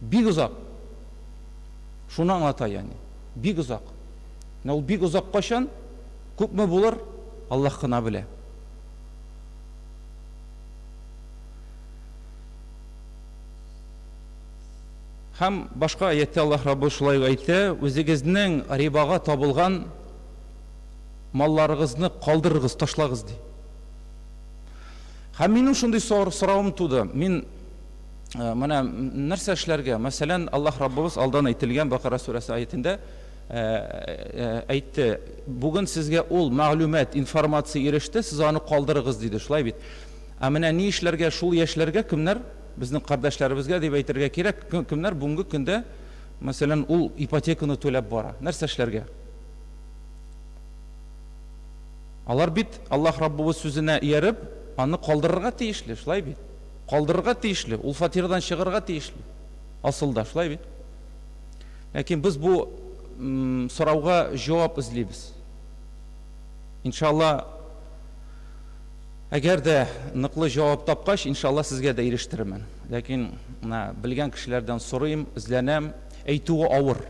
Бик узак. Шуны аңлата, яни. Бик узак. Ул бик узак качан? Күпме булыр? Аллаһ кына белә. Һәм башка аятта Аллаһ Раббы шулай әйтә, үзегезнең рибага табылган малларыгызны калдырыгыз, ташлагыз ди. Һәм минем шундый соравым туды. Мин менә нәрсә эшләргә? Мәсәлән, Аллаһ Раббыбыз алдан әйтелгән Бакара сүрәсе аятында әйтте, бүген сезгә ул мәгълүмат, информация иреште, сез аны калдырыгыз диде. Шулай бит. Ә менә ни эшләргә, шул яшьләргә кемнәр, безнең кардәшләребезгә дип әйтергә кирәк, кемнәр бүгенге көндә, мәсәлән, ул ипотеканы түләп бара. Нәрсә эшләргә? Алар бит Аллаһ Раббыбыз сүзенә ияреп, аны калдырырга тиешле, шулай бит. Калдырырга тиешле, ул фатирдан чыгарга тиешле. Асылда шулай бит. Ләкин без бу сорауга җавап эзлибез. Иншалла, әгәр дә ныклы җавап тапкач, иншалла сезгә дә ирештермен. Ләкин белгән кешеләрдән сорыйм, эзләнәм, әйтүе авыр.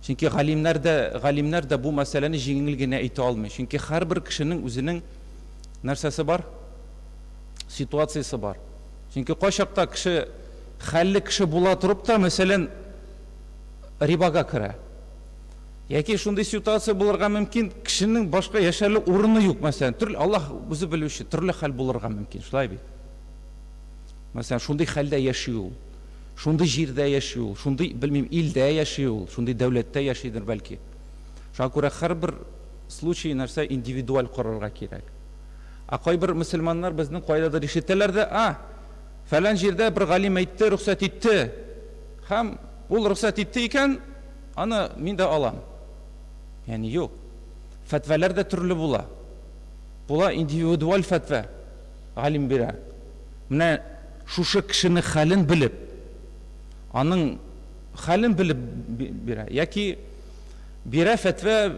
Чөнки галимнәр дә бу мәсьәләне җиңел генә әйтә алмый. Чөнки һәрбер кешенең үзенең нәрсәсе бар, ситуациясе бар. Чөнки кайчакта кеше хәлле кеше була торып та, мәсәлән, рибага керә. Яки шундый ситуация булырга мөмкин, кешенең башка яшәрлек урыны юк, мәсәлән, төрле Аллаһ үзе белүче, төрле хәл булырга мөмкин, шулай бит. Мәсәлән, шундый хәлдә яши ул, шундый җирдә яши ул, шундый, белмим, илдә яши ул, шундый дәүләттә яшидер бәлки. Шуңа күрә һәрбер случай нәрсә индивидуаль карарга кирәк. Кайбер мөселманнар безнең кайдадыр ишетәләр дә, фәлән җирдә бер галим әйтте, рөхсәт итте. Һәм ул рөхсәт итте икән, аны мин дә алам. Yani yok. Fetveler de türlü bula. Bula individual fetve. Alim bira. Mine şuşu kişinin halin bilip, anın halin bilip bira. Ya ki bira fetve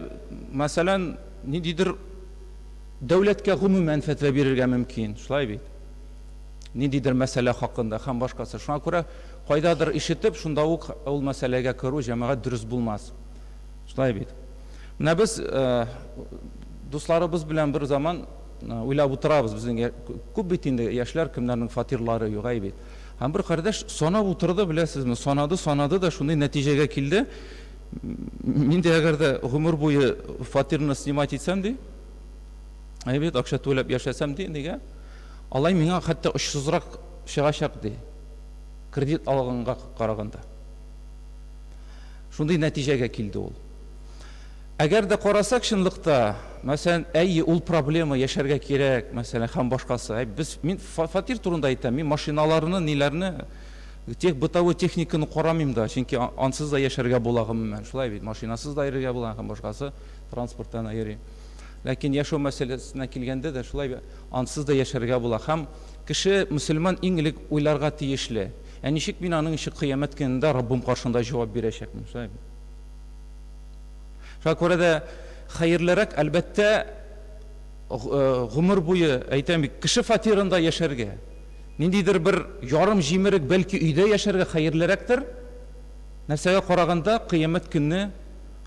mesela nididir devletke gumumen fetve birirge mümkün. Şulay bit. Nididir mesele hakkında hem başkası. Şuna göre kaydadır işitip şunda ol meseleye kırı cemaat dürüst bulmaz. Şulay bit. Менә без дусларыбыз белән бер заман уйлап утырабыз, безнең күп бит инде яшьләр кемнәрнең фатирлары юк бит. Һәм бер кардәш санап утырды, беләсезме, санады да шундый нәтиҗәгә килде. Мин дә әгәр дә гомер буе фатирны снимать итсәм ди, бит акча түләп яшәсәм ди, нигә? Алай миңа хәтта очсызрак чыгачак ди. Кредит алганга караганда. Шундый нәтиҗәгә килде ул. Әгәр дә карасак чынлыкта, мәсәлән, ул проблема яшәргә кирәк, мәсәлән, һәм башкасы. Мин фатир турында әйтәм, мин машиналарны, ниләрне, бытовой техниканы карамыйм да, чөнки ансыз да яшәргә була гомумән. Шулай бит, машинасыз да йөрергә була, һәм башкасы транспорттан йөри. Ләкин яшәү мәсьәләсенә килгәндә дә шулай ансыз да яшәргә була. Һәм кеше мөселман иң элек уйларга тиешле. Ничек мин аның өчен кыямәт көнендә Раббым каршында җавап бирәчәкмен, шулай бит. Шуңа күрә дә хәерлерәк әлбәттә гомер буе әйтәм бит, кеше фатирында яшәргә. Ниндидер бер ярым җимерек бәлки өйдә яшәргә хәерлерәктер. Нәрсәгә караганда кыямәт көнне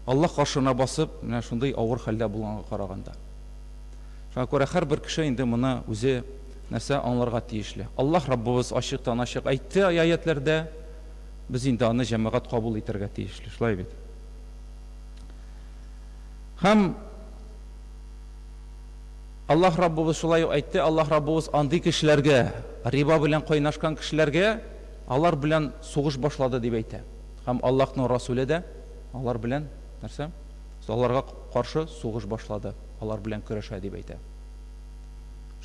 Аллаһ каршына басып, менә шундый авыр хәлдә булганга караганда. Шуңа күрә һәрбер кеше инде моны үзе нәрсә аңларга тиешле. Аллаһ Раббыбыз ачыктан-ачык әйтте аятләрдә, без инде аны җәмәгать кабул итәргә тиешле, шулай бит. Һәм Аллаһ Раббыбыз шулай әйтте, Аллаһ Раббыбыз андый кешеләргә, риба белән кайнашкан кешеләргә, алар белән сугыш башлады дип әйтә. Һәм Аллаһның Расулы да алар белән нәрсә? Аларга каршы сугыш башлады, алар белән көрәшә дип әйтә.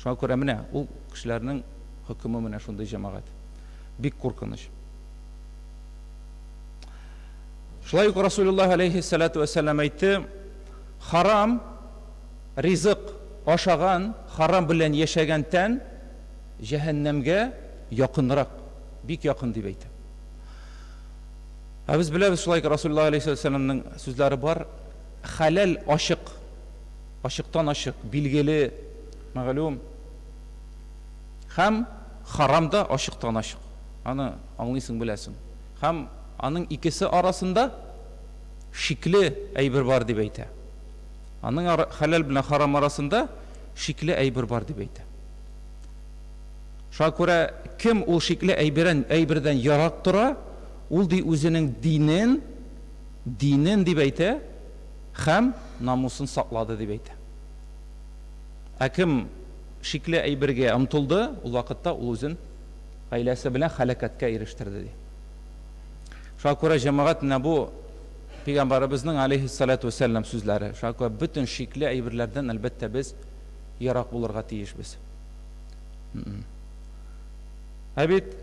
Шуңа күрә менә ул кешеләрнең хөкеме менә шундый җәмәгать. Бик куркыныч. Шулай ук Расулуллаһ алейхиссалату вассалам әйтте, харам, ризык ашаган, харам белән яшәгән тән җәһәннәмгә якынрак, бик якын дип әйтә. Без беләбез, шулай Расулуллаһ алейхиссаламның сүзләре бар, хәләл ачык, ачыктан ачык, билгеле, мәгълүм, һәм харам да ачыктан ачык. Аны аңлыйсың, беләсең. Һәм аның икесе арасында шикле әйбер бар дип әйтә. Аның хәләл белән харам арасында шикле әйбер бар дип әйтә. Шуңа күрә кем ул шикле әйбердән ярак тора, ул ди үзенең динен дип әйтә, һәм намусын саклады дип әйтә. кем шикле әйбергә омтылды, ул вакытта ул үзен гаиләсе белән һәлакәткә ирештерде ди. Шуңа күрә җәмәгать менә бу Пәйгамбәребезнең алейһиссалату вассалам сүзләре. Шуңа күрә бөтен шикле әйберләрдән әлбәттә без ярак булырга тиешбез. Бит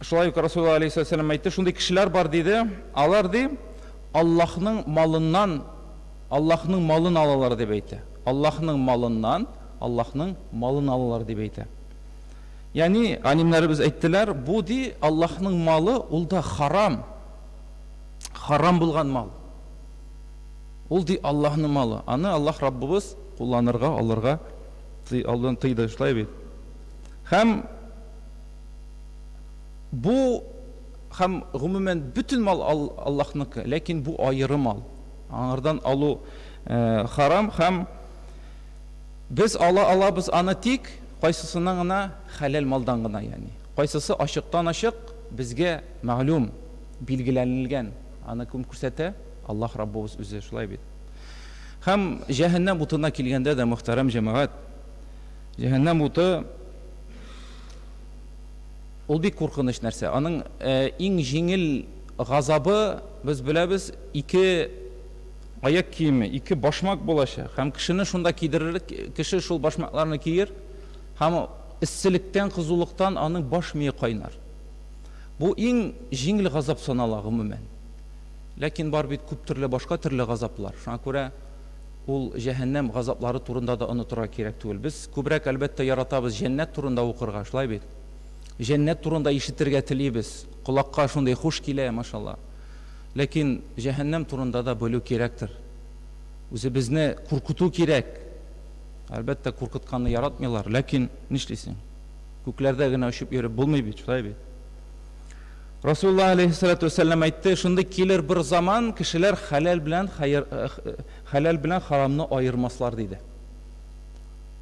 шулай ук Расулуллаһ алейһиссалам әйтте, шундый кешеләр бар диде, алар ди Аллаһның малын алалар дип әйтә. Аллаһның малын алалар дип әйтә. Ягъни алимнәребез әйттеләр, бу ди Аллаһның малы, ул да харам булган мал. Ул ди Аллаһның малы. Аны Аллаһ Раббыбыз кулланырга, алырга тыйды, шулай бит. Һәм бу гомумән бүтән мал Аллаһныкы, ләкин бу аерым мал. Аңардан алу харам, һәм без алабыз аны тик кайсысының гына хәләл малдан гына, ягъни. Кайсысы ачыктан ачык безгә мәгълүм, билгеләнелгән. Аны кем күрсәтә? Аллаһ Раббыбыз үзе, шулай бит. Һәм җәһәннәм утына килгәндә дә, мөхтәрәм җәмәгать, җәһәннәм уты ул бик куркыныч нәрсә. Аның иң җиңел газабы, без беләбез, 2 аяк киеме, 2 башмак булачак. Һәм кешене шунда кидерер, кеше шул башмакларны киер, һәм исселектән, кызулыктан аның баш мие кайнар. Бу иң җиңел газап санала гомумән. Ләкин бар бит күп төрле башка төрле газаплар. Шуңа күрә ул җәһәннәм газаплары турында да онытырга кирәк түгел. Без күбрәк әлбәттә яратабыз җәннәт турында укырга, шулай бит. Җәннәт турында ишетергә телибез. Кулакка шундый хуш килә, машалла. Ләкин җәһәннәм турында да белү кирәктер. Үзебезне куркыту кирәк. Әлбәттә куркытканны яратмыйлар, ләкин нишлисең? Күкләрдә генә очып йөреп булмый бит, шулай бит. Расулуллаһ алейһиссалату вассалам әйтте, шундый килер бер заман, кешеләр хәләл белән харамны аермаслар диде.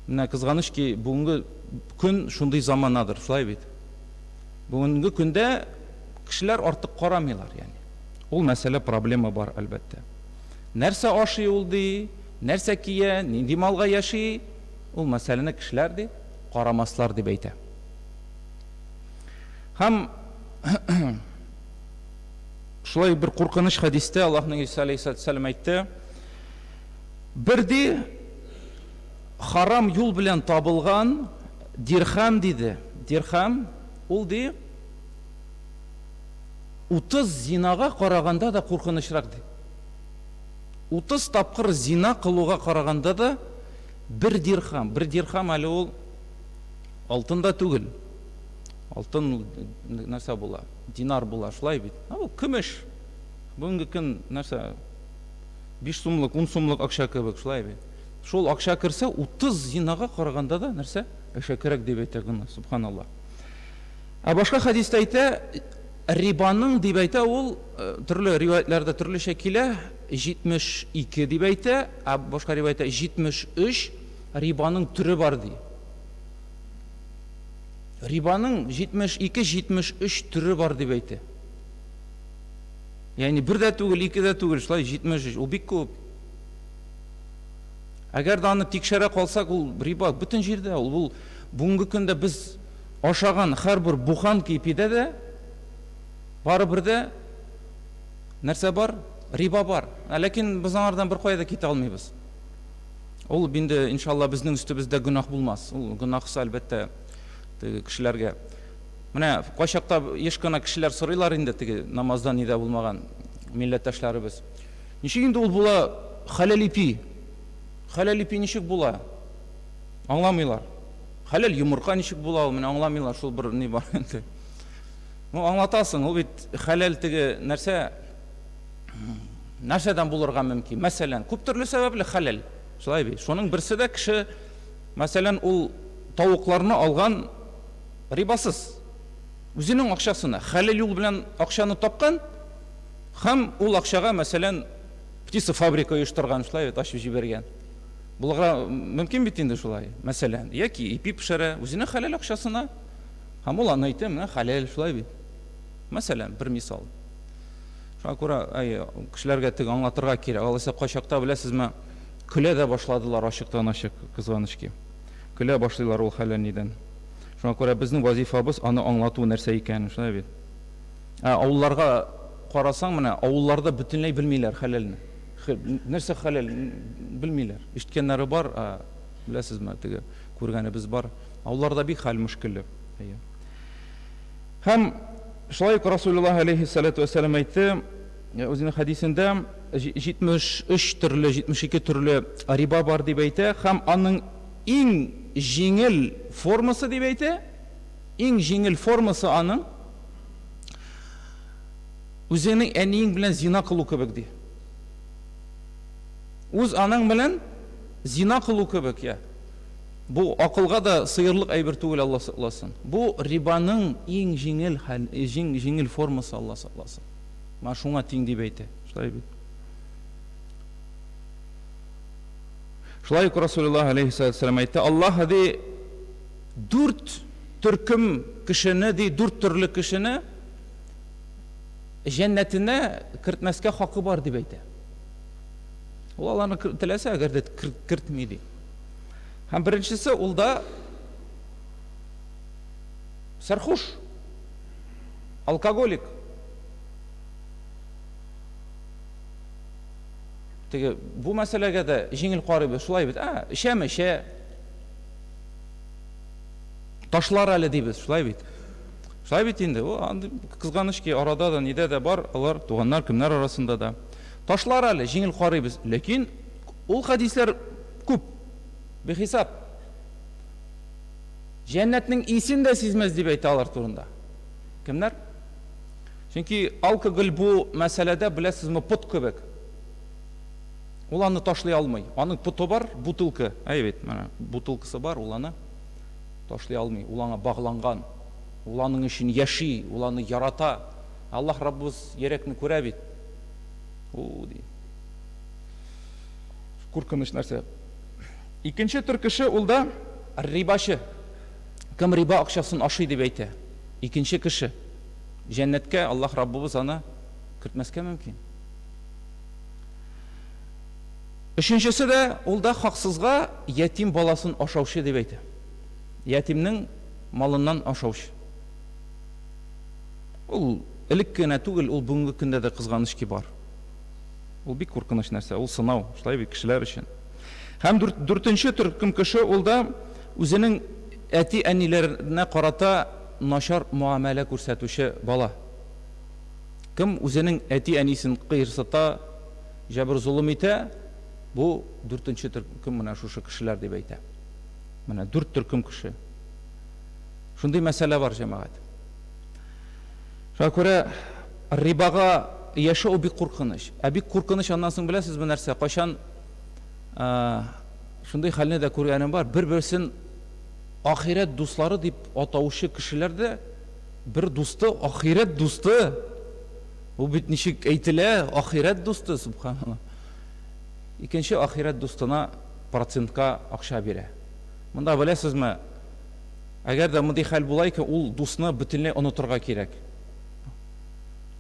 Менә кызганыч ки, бүгенге көн шундый заманадыр, шулай бит. Бүгенге көндә кешеләр артык карамыйлар, ягъни. Ул мәсьәлә, проблема бар, әлбәттә. Нәрсә ашый ул ди, нәрсә кия, нинди малга яши, ул мәсьәләне кешеләр ди карамаслар дип әйтә. Һәм шулай бер куркыныч хадистә Аллаһның Иса алейһиссалам әйтте, бер ди харам юл белән табылган дирхам диде. Дирхам ул ди 30 зинага караганда да куркынычрак ди. 30 тапкыр зина кылуга караганда да бер дирхам әле ул алтында түгел. Алтын нәрсә була? Динар була, шулай бит. Ул көмеш. Бүгенге көн нәрсә? 5 сумлык, 10 сумлык акча кебек, шулай бит. Шул акча кирсә 30 зинага караганда да нәрсә? Әшәкерәк дип әйтә гына, субханаллах. Башка хадистә әйтә, рибаның дип әйтә, ул төрле риваятларда төрлечә килә, 72 дип әйтә, башка риваятта 73 рибаның түрі бар ди. Рибаның 72-73 түрі бар дип әйтә. Ягъни бер дә түгел, 2 дә түгел, шулай 73, ул бик күп. Әгәр дә аны тикшерә калсак, ул риба бөтен җирдә, ул бүгенге көндә без ашаган һәрбер бухан кипидә дә барыбер дә нәрсә бар? Риба бар. Ләкин без аңардан бер кайда китә алмыйбыз. Ул инде иншалла безнең үстебездә гөнаһ булмас. Ул гөнаһсы әлбәттә кешеләргә. Менә кайчакта еш кына кешеләр сорыйлар инде теге намаздан нидә булмаган милләттәшләребез. Ничек инде ул була хәләл ипи? Хәләл ипи ничек була? Аңламыйлар. Хәләл йомырка ничек була? Менә аңламыйлар, шул бер ни бар инде. Аңлатасың, ул бит хәләл теге нәрсәдән булырга мөмкин. Мәсәлән, күп төрле сәбәпле хәләл. Шулай бит. Шуның берсе дә кеше, мәсәлән, ул тавыкларны алган рибасыз. Үзенең акчасына хәләл юл белән акчаны тапкан, һәм ул акчага, мәсәлән, птицефабрика оештырган, шулай бит, ачып җибәргән. Булырга мөмкин бит инде шулай. Мәсәлән, яки ипи пешерә, үзенең хәләл акчасына, һәм ул аны әйтә, менә хәләл, шулай бит. Мәсәлән, бер мисал. Шуңа күрә кешеләргә теге аңлатырга кирәк. Алайса кайчакта беләсезме, көлә дә башладылар ачыктан-ачык кызганычки. Көлә башлыйлар ул хәлләр нидән. Шуңа күрә безнең вазифабыз аны аңлату нәрсә икәнен, шулай бит. Авылларга карасаң, менә авылларда бөтенләй белмиләр хәләлне. Нәрсә хәләл белмиләр. Ишеткәннәре бар, беләсезме, теге күргәнебез бар. Авылларда бик хәл мөшкилле. Һәм шулай ук Расулуллаһ алейһиссалату вассалам әйтте, үзенең хадисендә 73 төрле, 72 төрле риба бар дип әйтә, һәм аның иң җиңел формасы дип әйтә, иң җиңел формасы аның үзенең әниең белән зина кылу кебек ди. Үз анаң белән зина кылу кебек, я. Бу акылга да сыерлык әйбер түгел, Алла сакласын. Бу рибаның иң җиңел формасы, Алла сакласын. Ма шуңа тиң дип әйтә. Шулай бит. Шулай ук Расулуллаһ алейһиссалам әйтте, Аллаһ ди 4 төркем кешене ди, 4 төрле кешене җәннәтенә кертмәскә хакы бар дип әйтә. Ул аларны теләсә әгәр дә кертми ди. Һәм беренчесе ул да сәрхуш, алкоголик. Теге бу мәсьәләгә дә җиңел карыйбыз, шулай бит. Эчәме, эчә. Ташлар әле дибез, шулай бит. Шулай бит инде. Кызганыч ки, арада да нидә дә бар, алар туганнар, кемнәр арасында да. Ташлар әле җиңел карыйбыз, ләкин ул хадисләр күп. Бихисап. Җәннәтнең исен дә сизмәс дип әйтә алар турында. Кемнәр? Чөнки алкоголь бу мәсьәләдә беләсезме пот кебек. Ул аны ташлый алмый. Аның поты бар, бутылка. Әйбет, менә бутылкасы бар, ул аны ташлый алмый. Ул аңа багланган. Ул аның өчен яши, ул аны ярата. Аллаһ Раббыбыз йөрәкне күрә бит. Ди. Куркыныч нәрсә. Икенче төр кеше ул да рибачы. Кем риба акчасын ашый дип әйтә. Икенче кеше. Җәннәткә Аллаһ Раббыбыз аны кертмәскә мөмкин. Өченчесе дә ул да хаксызга ятим баласын ашаучы дип әйтә. Ятимнең малыннан ашаучы. Ул элек кенә түгел, ул бүгенге көндә дә кызганычки бар. Ул бик куркыныч нәрсә, ул сынау, шулай бит кешеләр өчен. Һәм дүртенче төркем кеше ул да үзенең әти-әниләренә карата начар муамәлә күрсәтүче бала. Кем үзенең әти-әнисен кыерсыта, җәбер зулым итә, бу дүртенче төркем менә шушы кешеләр дип әйтә. Менә 4 төркем кеше. Шундый мәсьәлә бар, җәмәгать. Шуңа күрә рибага яшәү бик куркыныч. Бик куркыныч, аннан соң беләсезме нәрсә? Кайчан шундый хәлне дә күргәнем бар. Бер-берсен ахирәт дуслары дип атаучы кешеләр дә бер дусты, ахирәт дусты. Бу бит ничек әйтелә? Ахирәт дусты, субханалла. Икенче ахирәт дустына процентка акча бирә. Монда беләсезме? Әгәр дә мондый хәл була икән, ул дусны бөтенләй онытырга кирәк.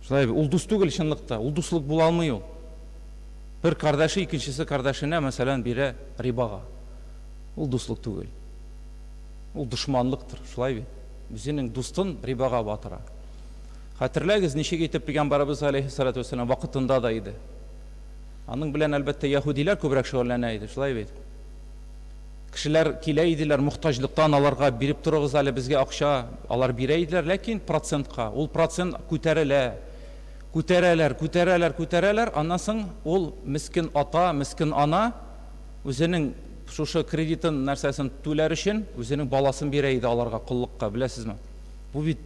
Шулай ул дус түгел чынлыкта, ул дуслык була алмый ул. Бер кардәше икенчесе кардәшенә мәсәлән бирә рибага. Ул дуслык түгел. Ул дошманлыктыр, шулай бит. Үзенең дустын рибага батыра. Хәтерләгез, ничек әйтеп Пәйгамбәрбез алейһиссалату вассалам вакытында да иде. Аның белән әлбәттә яһудилар күбрәк шөгыльләнә иде, шулай бит. Кешеләр килә иделәр, мохтаҗлыктан аларга биреп торыгыз әле безгә акча, алар бирә иделәр, ләкин процентка. Ул процент күтәрелә. Күтәрәләр, аннан соң ул мискин ата, мискин ана үзенең шушы кредитын нәрсәсен түләр өчен үзенең баласын бирә иде аларга куллыкка, беләсезме? Бу бит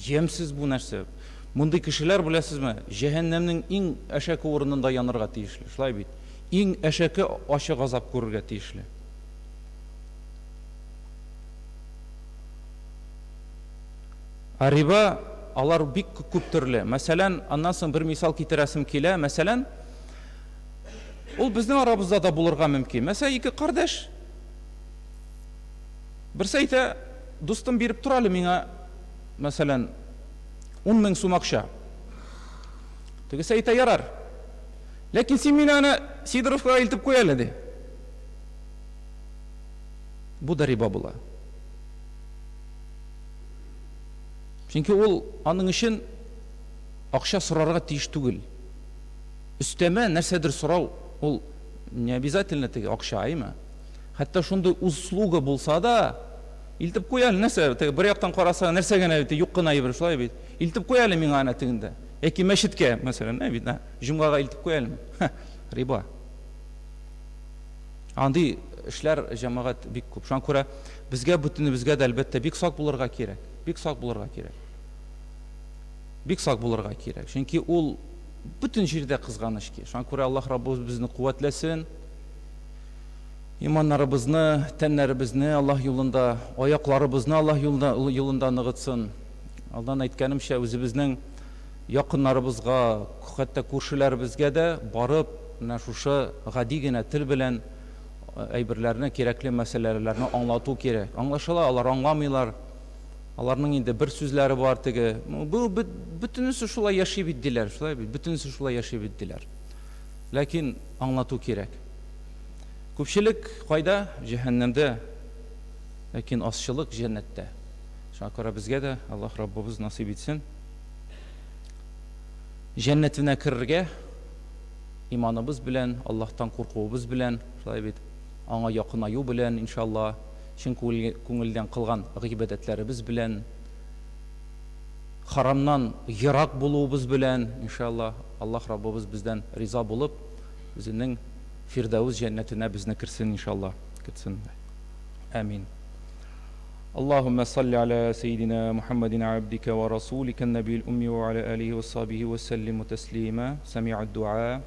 ямсыз бу нәрсә. Мондый кешеләр, беләсезме, җәһәннәмнең иң әшәке урынында янырга тиешле, шулай бит. Иң әшәке ачык газап күрергә тиешле. Риба алар бик күп төрле. Мәсәлән, аннан соң бер мисал китерәсем килә. Мәсәлән, ул безнең арабызда да булырга мөмкин. Мәсәлән, ике кардәш берсе әйтә, дустым биреп тора әле миңа, мәсәлән, 10 000 сум акча. Тегесе әйтә, ярар. Lekin sen meni ana Sidorovga iltib qo'yali de. Bu da riba bo'ladi. Chunki ul aning uchun ақша сұрарға тиіш түгел. Үстеме нәрседір сұрау, ол не обязательно теге ақша айма. Хатта шундай услуга болса да, илтіп қоялы нәрсе, бір яқтан қараса нәрсеген әбіті юққын айбір шылай бейт. Илтіп қоялы мен ана тігінде. Яки мәшітке, мәселен, әбіт, жұмғаға илтіп қоялы. Риба. Андай ішлер жамағат бик көп. Шуан көре бізге бүтіні бізге де әлбетте бик сақ болырға керек. Бик сақ болырға керек. Бик сақ болырға керек. Чөнки ул бүтін жерде қызғаныш ке. Шуан көре Аллах Раббыбыз бізні қуатласын. Иманнарыбызны, тәннәребезне Аллах юлында, аякларыбызны Аллах юлында нығытсын. Алдан әйткәнемчә, үзебезнең якыннарыбызга, хәтта күршеләребезгә дә барып, менә шушы гади генә тел белән әйберләрне, кирәкле мәсьәләләрне аңлату керек. Аңлашыла, алар аңламыйлар. Аларның инде бер сүзләре бар теге. Бу бүтүнесе шулай яши бит диләр, шулай бит. Бүтүнесе шулай яши бит диләр. Ләкин аңлату кирәк. Күпчелек кайда? Җәһәннәмдә. Ләкин асчылык җәннәттә. Шуңа күрә безгә дә Аллаһ Раббыбыз насыйп итсен. Җәннәтенә кирергә иманыбыз белән, Аллаһтан куркуыбыз белән, шулай бит. Аңа якынаю белән иншаллах. Чын күңелдән кылган гыйбадәтләребез белән, харамнан ерак булуыбыз белән, иншаллах, Аллаһ Раббыбыз бездән риза булып, үзенең Фирдәүс җәннәтенә безне кирсен иншаллах. Китсен. Амин. اللهم صل على سيدنا محمد عبدك ورسولك النبي الأمي وعلى آله وصحبه وسلم تسليما. سمع الدعاء.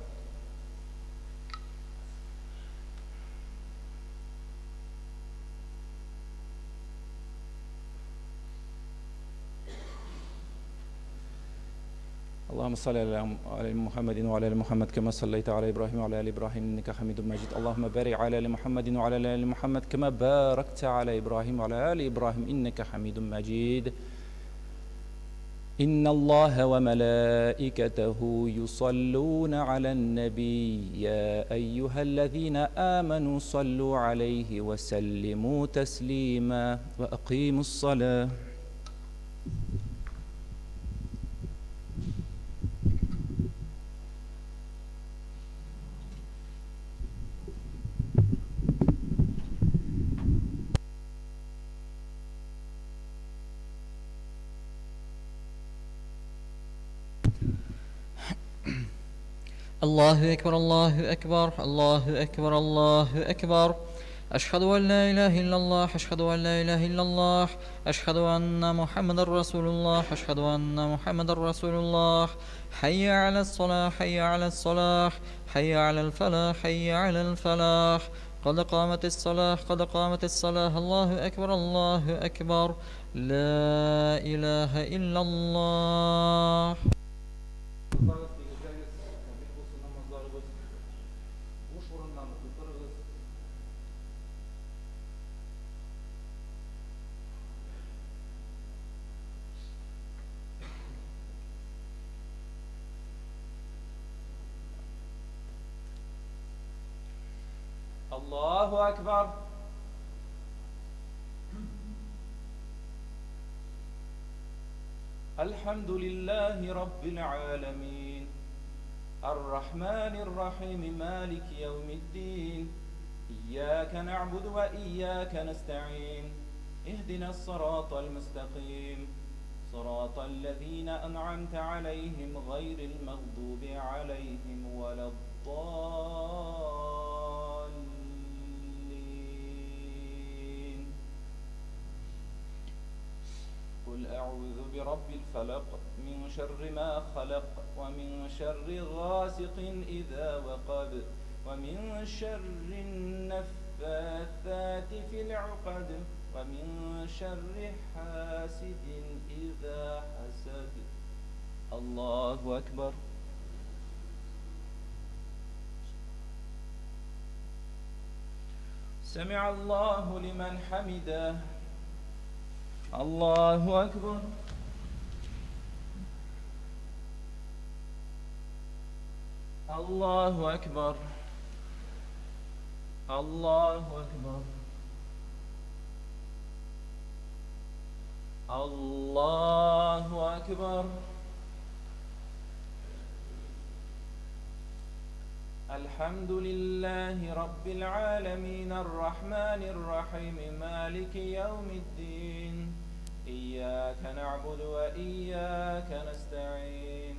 اللهم صل على محمد وعلى ال محمد كما صليت على ابراهيم وعلى ال ابراهيم انك حميد مجيد. اللهم بارك على ال محمد وعلى ال محمد كما باركت على ابراهيم وعلى ال ابراهيم انك حميد مجيد. ان الله وملائكته يصلون على النبي يا ايها الذين امنوا صلوا عليه وسلموا تسليما واقيموا الصلاه. الله أكبر الله أكبر الله أكبر الله أكبر. أشهد أن لا إله إلا الله أشهد أن لا إله إلا الله أشهد أن محمد رسول الله أشهد أن محمد رسول الله. حي على الصلاة حي على الصلاة حي على الفلاح حي على الفلاح. قد قامت الصلاة قد قامت الصلاة. الله أكبر الله أكبر. لا إله إلا الله. الله أكبر. الحمد لله رب العالمين الرحمن الرحيم مالك يوم الدين إياك نعبد وإياك نستعين اهدنا الصراط المستقيم صراط الذين أنعمت عليهم غير المغضوب عليهم ولا الضالين. قل أعوذ برب الفلق من شر ما خلق ومن شر غاسق إذا وقب ومن شر النفاثات في العقد ومن شر حاسد إذا حسد. الله أكبر. سمع الله لمن حمده. الله أكبر. الله أكبر الله أكبر الله أكبر. الحمد لله رب العالمين الرحمن الرحيم مالك يوم الدين. إياك نعبد وإياك نستعين.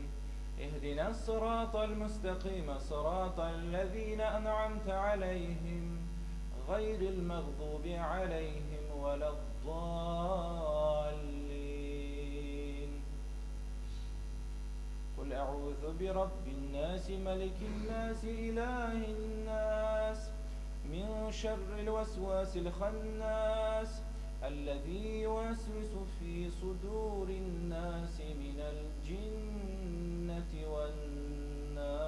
اهدنا الصراط المستقيم صراط الذين أنعمت عليهم غير المغضوب عليهم ولا الضالين. قل أعوذ برب الناس ملك الناس إله الناس من شر الوسواس الخناس الذي يوسوس في صدور الناس من الجنة والناس.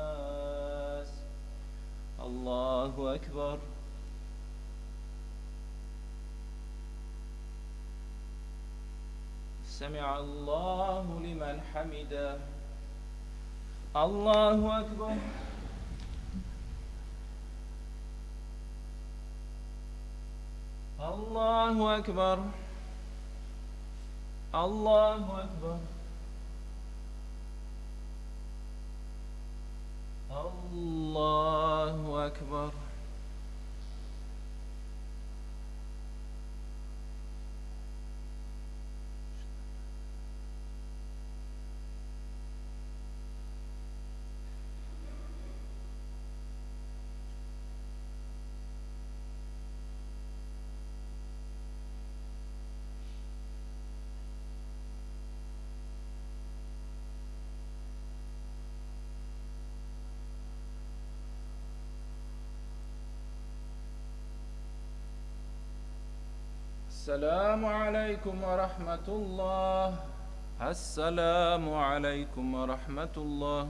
الله أكبر. سمع الله لمن حمده. الله أكبر. الله أكبر. الله أكبر. الله أكبر. السلام عليكم ورحمة الله. السلام عليكم ورحمة الله.